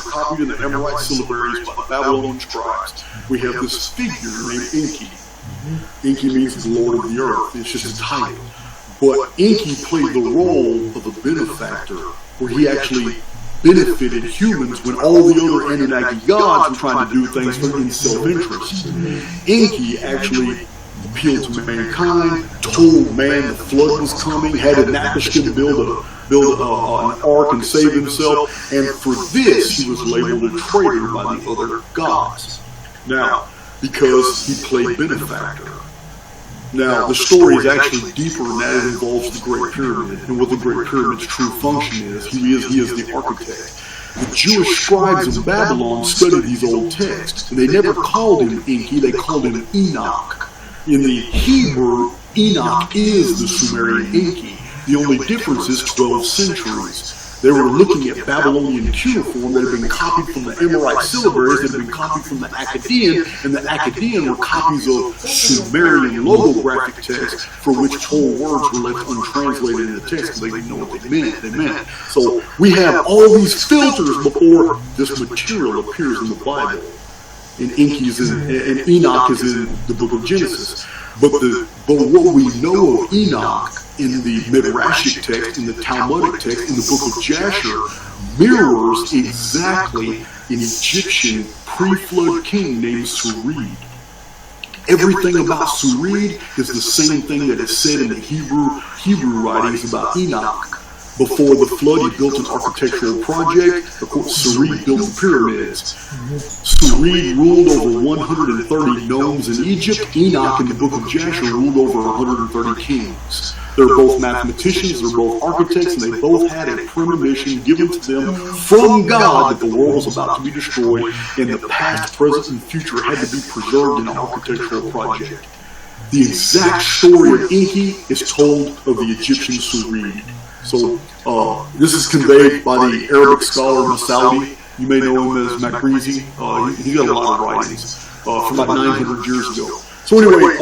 copied in the Amorite syllabaries by the Babylonian scribes, we have this figure named Enki. Enki means the Lord of the Earth. It's just a title. But Enki played the role of a benefactor, where he actually benefited humans when all the other Anunnaki gods were trying to do things in self-interest. Enki actually appealed to mankind, told man the flood was coming, had Anakashkin build an ark and save himself, and for this he was labeled a traitor by the other gods. Now, because he played benefactor. Now, the story is actually deeper than that. It involves the Great Pyramid and what the Great Pyramid's true function is. He is the architect. The Jewish scribes in Babylon studied these old texts, and they never called him Enki, they called him Enoch. In the Hebrew, Enoch is the Sumerian Enki. The only difference is 12 centuries. They were looking at Babylonian cuneiform that had been copied from the Amorite syllabaries, that had been copied from the Akkadian, and the Akkadian were copies of Sumerian logographic texts for which whole words were left untranslated in the text because they didn't know what they meant. So we have all these filters before this material appears in the Bible. And and Enoch is in the book of Genesis. But what we know of Enoch in the Midrashic text, in the Talmudic text, in the book of Jasher, mirrors exactly an Egyptian pre-flood king named Surid. Everything about Surid is the same thing that is said in the Hebrew writings about Enoch. Before the flood, he built an architectural project. Of course, Surid built the pyramids. Surid ruled over 130 nomes in Egypt. Enoch, in the book of Jasher, ruled over 130 kings. They're both mathematicians, they're both architects, and they both had a premonition given to them from God that the world was about to be destroyed, and the past, present, and future had to be preserved in an architectural project. The exact story of Enki is told of the Egyptian Surid. So this is conveyed by the Arabic scholar Masaudi. You may know him as Makrizi. He got a lot of writings from about 900 years ago. So anyway,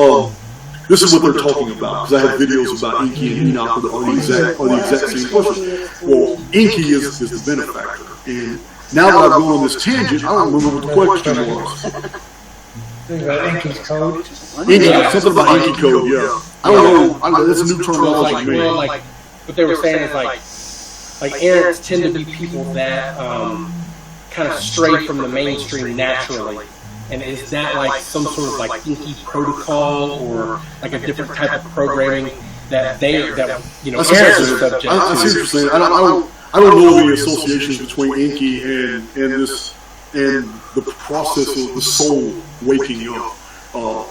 this is what they're talking about, because I have videos about Enki and Enoch that are the exact same question. Well, Enki is the benefactor. And now that I've gone on this tangent, I don't remember what the question was. Enki's code? Enki, something about Enki code, yeah. I don't know. That's a new terminology to me. Like, what they were saying is like Arabs tend to be people that kind of stray from the mainstream naturally. And is that like some sort of like Enki protocol or like a different type of programming that Arabs are subject to? I see what you're saying. I don't know the associations between Enki and the process of the soul waking up.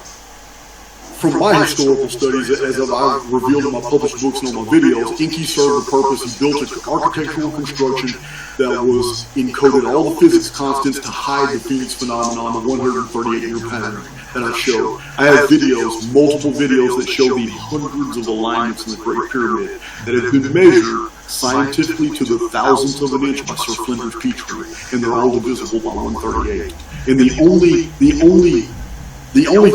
From my historical studies, as I've revealed in my published books and on my videos, Enki served the purpose. He built an architectural construction that was encoded all the physics constants to hide the Phoenix phenomenon, the 138-year pattern that I showed. I have videos, multiple videos that show the hundreds of alignments in the Great Pyramid that have been measured scientifically to the thousandth of an inch by Sir Flinders Petrie, and they're all divisible by 138. And the only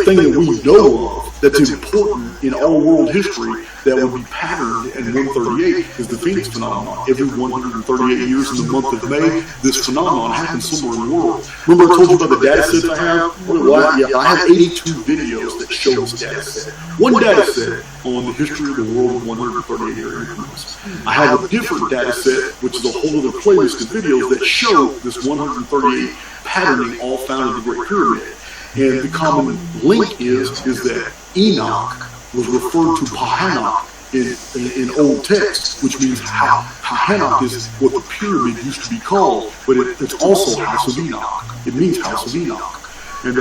thing that we know of that's important in all world history that would be patterned at 138 is the Phoenix phenomenon. Every 138 years in the month of May, this phenomenon happens somewhere in the world. Remember I told you about the data sets I have? Well, I have 82 videos that show this data set. One data set on the history of the world in 138 year increments. I have a different data set, which is a whole other playlist of videos that show this 138 patterning all found in the Great Pyramid. And the common link is that Enoch was referred to Pahanok in old text, which means Pahanok is what the pyramid used to be called, but it's also House of Enoch. It means House of Enoch. And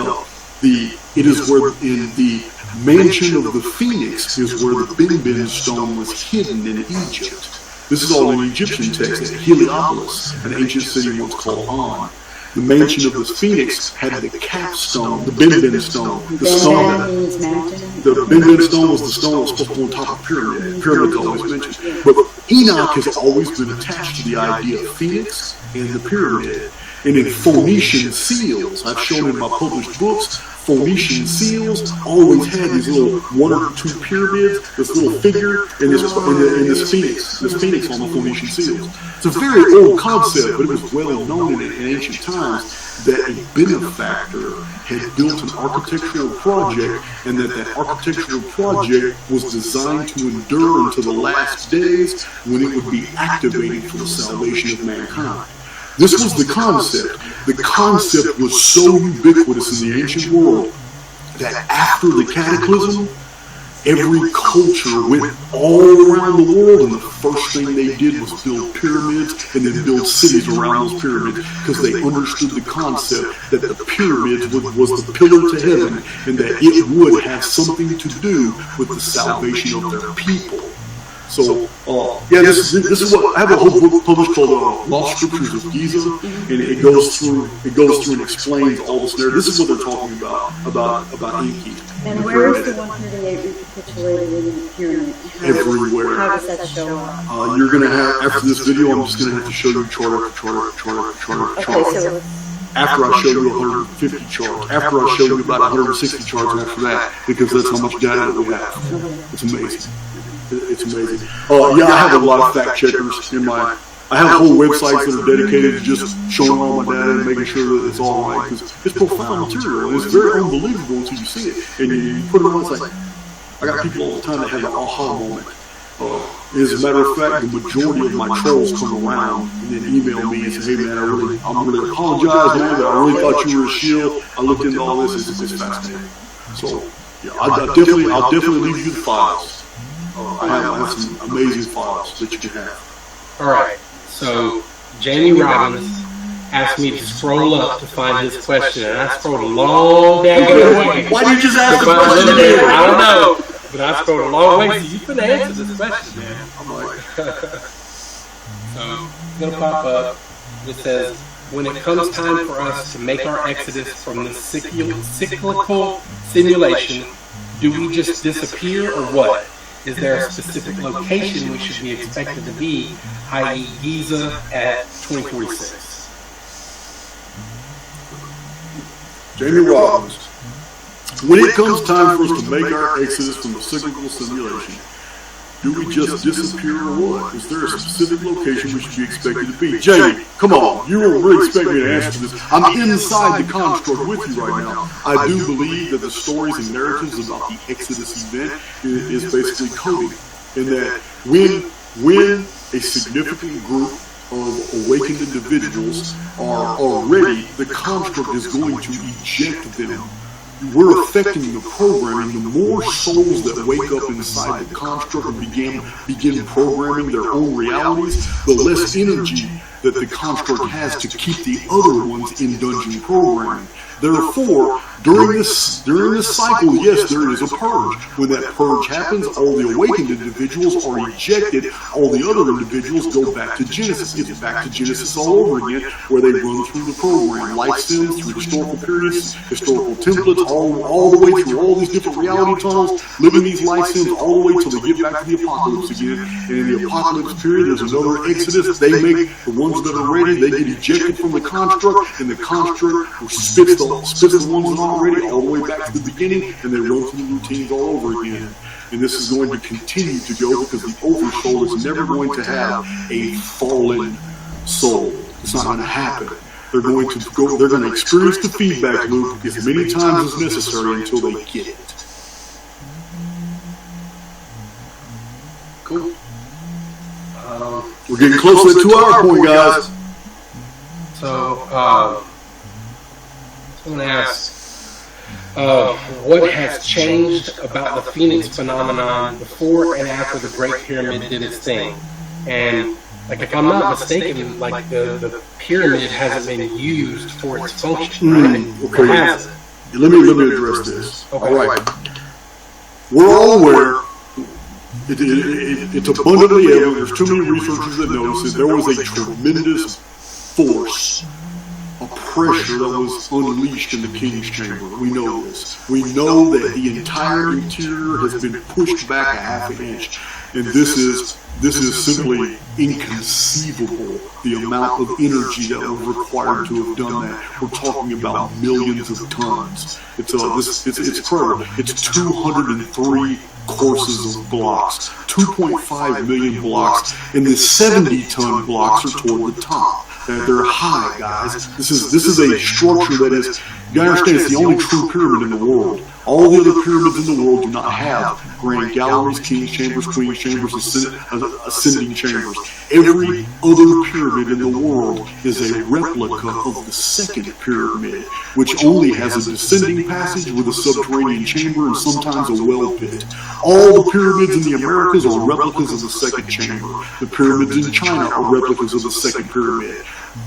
it is where in the mansion of the Phoenix is where the Bin Bin stone was hidden in Egypt. This is all in Egyptian text. At Heliopolis, an ancient city once called On. The mansion of the Phoenix had the capstone, the Ben stone. The stone the Ben stone was the stone that was supposed to go on top of the pyramid. Pyramid's always mentioned. But Enoch has always been attached to the idea of Phoenix and the pyramid. And in Phoenician seals, I've shown in my published books, Phoenician seals always had these little 1 or 2 pyramids, this little figure, and this phoenix on the Phoenician seals. It's a very old concept, but it was well known in ancient times that a benefactor had built an architectural project, and that architectural project was designed to endure until the last days, when it would be activated for the salvation of mankind. This was the concept. The concept was so ubiquitous in the ancient world that after the cataclysm, every culture went all around the world, and the first thing they did was build pyramids and then build cities around those pyramids, because they understood the concept that the pyramids was the pillar to heaven, and that it would have something to do with the salvation of their people. So, this is what I have a whole book published called Lost Scriptures of Giza, and it goes through and explains all this narrative. This is what they're talking about Enki. And where is the 138 recapitulated in the pyramid? Everywhere. How does that show up? You're going to have, after this video, I'm just going to have to show you chart after chart. Okay, so after I show you 150 charts, after I show you about 160 charts after that, because that's how much data that we have. It's amazing. It's amazing. I have a lot of fact checkers in my. I have whole websites that are dedicated to just showing all my data and making sure that it's all right, because it's profound material and it's very unbelievable until you see it. And you put it on, it's like, I got people all the time that have an aha moment. As a matter of fact, the majority of my trolls come around and then email me and say, "Hey man, I'm really apologize, man, but I really thought you were a shield. I looked into all this. It's fascinating." So yeah, I'll definitely leave you the files. I have some amazing files that you can have. All right. So Jamie Robbins asked me to scroll up to find this question, and I scrolled a long damn way. Why did you just ask the question? I don't know, but I scrolled a long way. So you can answer this question, man. I'm like, so it's gonna pop up. It says, when it comes time for us to make our exodus from the cyclical simulation, do we just disappear or what? Is there a specific location we should be expected to be, i.e. Giza at 2046? Jamie Robbins. When it comes time for us to make our exodus from the cyclical simulation, do we just disappear or what? Is there a specific location we should be expected to be? Jamie, come on. You don't really expect me to answer this. I'm inside the construct with you right now. I do believe that the stories and narratives about the Exodus event is basically coding. And that when a significant group of awakened individuals are ready, the construct is going to eject them. We're affecting the programming. The more souls that wake up inside the construct and begin programming their own realities, the less energy that the construct has to keep the other ones in dungeon programming. Therefore, during this cycle, yes, there is a purge. When that purge happens, all the awakened individuals are ejected. All the other individuals go back to Genesis. It's back to Genesis all over again, where they run through the program, life sims, through historical periods, historical templates, all the way through all these different reality tunnels, living these life sims all the way till they get back to the apocalypse again. And in the apocalypse period, there's another exodus. They make the ones that are ready, they get ejected from the construct, and the construct spits the ones that aren't ready all the way back to the beginning, and they run through the routines all over again. And this is going to continue to go, because the oversoul is never going to have a fallen soul. It's not going to happen. They're going to experience the feedback loop as many times as necessary until they get it. Cool. We're getting close to the 2-hour point, guys. So, I'm going to ask, what has changed about the Phoenix phenomenon before and after the Great Pyramid did its thing? And, like, if I'm not mistaken, like, the pyramid hasn't been used for its function, right? Okay. Has it? Let me address this. Okay. All right. We're all aware It's abundantly evident. There's too many researchers that notice it. There was a tremendous force, a pressure that was unleashed in the king's chamber. We know this. We know that the entire interior has been pushed back a half an inch, and this is simply inconceivable, the amount of energy that was required to have done that. We're talking about millions of tons. It's incredible. It's 203 courses of blocks, 2.5 million blocks, and the 70-ton blocks are toward the top. They're high, guys. This is a structure that is, you gotta understand, it's the only true pyramid in the world. All the other pyramids in the world do not have grand galleries, king's chambers, queen's chambers, ascending chambers. Every other pyramid in the world is a replica of the second pyramid, which only has a descending passage with a subterranean chamber and sometimes a well pit. All the pyramids in the Americas are replicas of the second chamber. The pyramids in China are replicas of the second pyramid.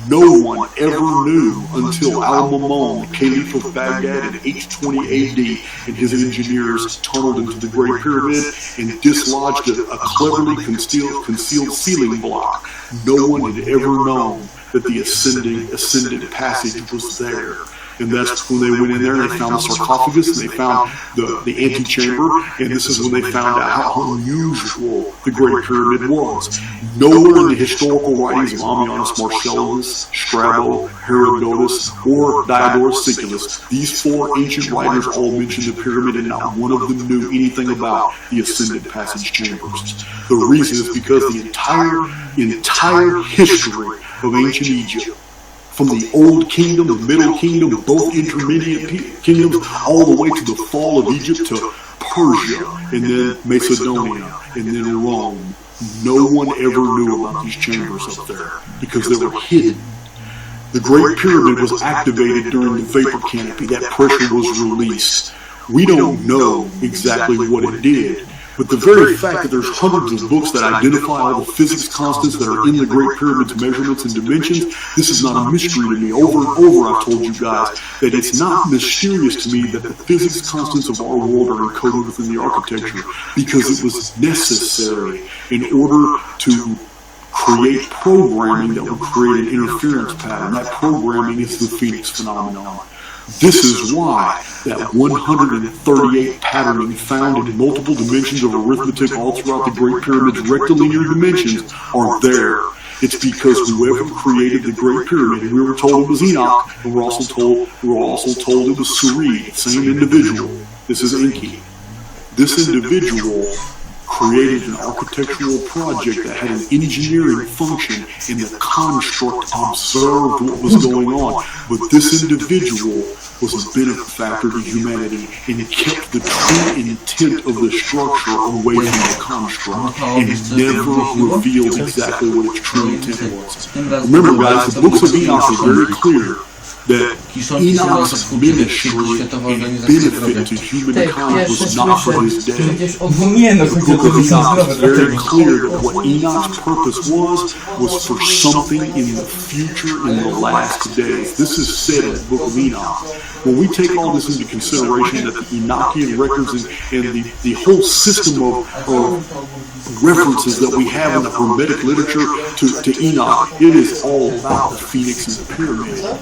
No one ever knew until Al-Mamun, the Caliph of Baghdad in 820 AD, and his engineers tunneled into the Great Pyramid and dislodged a cleverly concealed ceiling block. No one had ever known that the ascended passage was there. And that's when they went in there and they found the sarcophagus and they found the antechamber, and this is when they found out how unusual the Great Pyramid was. Nowhere in the historical writings of Ammianus Marcellus, Strabo, Herodotus, or Diodorus Siculus, these four ancient writers all mentioned the pyramid, and not one of them knew anything about the ascended passage chambers. The reason is because the entire history of ancient Egypt, from the Old Kingdom, the Middle Kingdom, both intermediate kingdoms, all the way to the fall of Egypt to Persia, and then Macedonia, and then Rome. No one ever knew about these chambers up there because they were hidden. The Great Pyramid was activated during the vapor canopy. That pressure was released. We don't know exactly what it did, but the very fact that there's hundreds of books that identify all the physics constants that are in the Great Pyramid's measurements and dimensions, this is not a mystery to me. Over and over I've told you guys that it's not mysterious to me that the physics constants of our world are encoded within the architecture, because it was necessary in order to create programming that would create an interference pattern. That programming is the Phoenix phenomenon. This is why that 138 patterning found in multiple dimensions of arithmetic all throughout the Great Pyramid's rectilinear dimensions are there. It's because whoever created the Great Pyramid, and we were told it was Enoch, and we're also told it was Suri, the same individual. This is Enki. This individual created an architectural project that had an engineering function, and the construct observed what was going on. But this individual was a benefactor to humanity and kept the true intent of the structure away from the construct, and it never revealed exactly what its true intent was. Remember, guys, the books of Enoch are very clear that Enoch's ministry and benefit to humankind was not for his day. The book of Enoch is very clear that what Enoch's purpose was for something in the future, in the last days. This is said in the book of Enoch. When we take all this into consideration, that the Enochian records and the whole system of references that we have in the Hermetic literature to Enoch, it is all about the Phoenix and the pyramid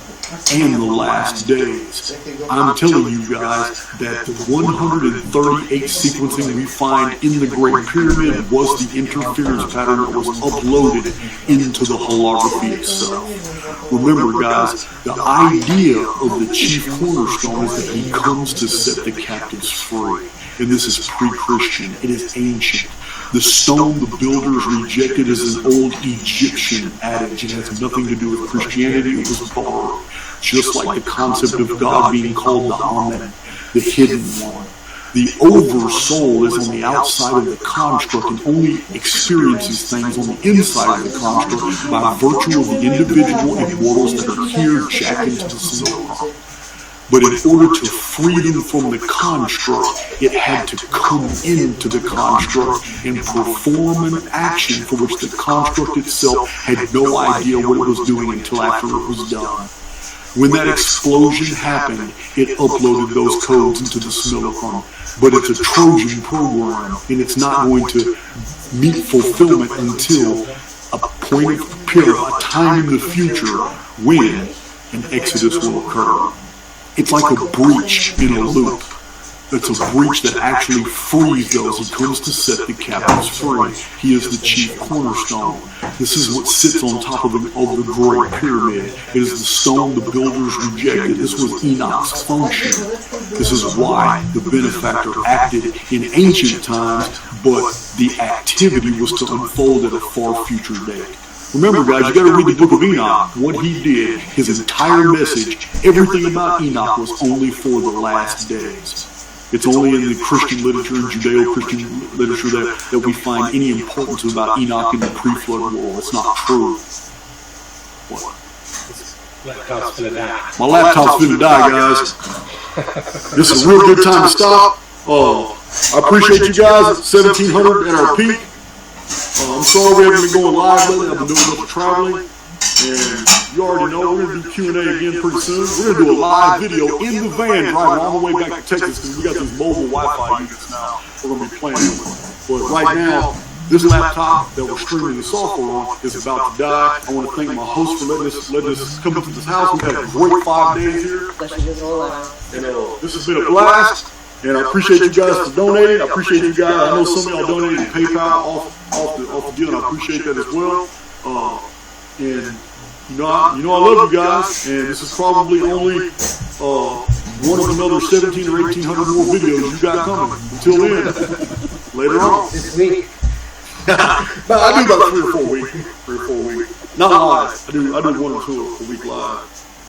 and the last days. I'm telling you guys that the 138 sequencing we find in the Great Pyramid was the interference pattern that was uploaded into the holography itself. Remember, guys, the idea of the chief cornerstone is that he comes to set the captives free. And this is pre-Christian. It is ancient. The stone the builders rejected is an old Egyptian adage. It has nothing to do with Christianity. It was borrowed. Just like the concept of God being called the Amen, the hidden one. The oversoul is on the outside of the construct and only experiences things on the inside of the construct by virtue of the individual immortals that are here jacked into the symulacrum. But in order to free them from the construct, it had to come into the construct and perform an action for which the construct itself had no idea what it was doing until after it was done. When that explosion happened, it uploaded those codes into the symulacrum. But it's a Trojan program, and it's not going to meet fulfillment until a point of period, a time in the future when an exodus will occur. It's like a breach in a loop. It's a breach that actually frees those. He comes to set the captives free. He is the chief cornerstone. This is what sits on top of the great pyramid. It is the stone the builders rejected. This was Enoch's function. This is why the benefactor acted in ancient times, but the activity was to unfold at a far future date. Remember, guys, you got to read the book of Enoch. What he did, his entire message, everything about Enoch was only for the last days. It's only in the Christian literature and Judeo-Christian literature that we find any importance about Enoch in the pre-flood world. It's not true. What? Laptop's gonna die. My laptop's gonna die, guys. This is a real good time to stop. I appreciate you guys at 1700 at our peak. I'm sorry we haven't been going live lately. I've been doing a bunch of traveling. And you already know we're going to do Q&A again pretty soon. We're going to do a live video in the van driving all the way back to Texas because we got these mobile Wi-Fi units now we're going to be playing with. But right now, this laptop that we're streaming the software on is about to die. I want to thank my host for letting us come into this house. We've had a great 5 days here. And this has been a blast. And I appreciate you guys for donating. I appreciate you guys. I know some of y'all donated to PayPal off the deal, and I appreciate that as well. And you know I love you guys, and this is probably only one of another 17 or 1800 more videos you got coming. Until then, later on. This week. I do about 3 or 4 weeks. Not live. I do 1 or 2 a week live.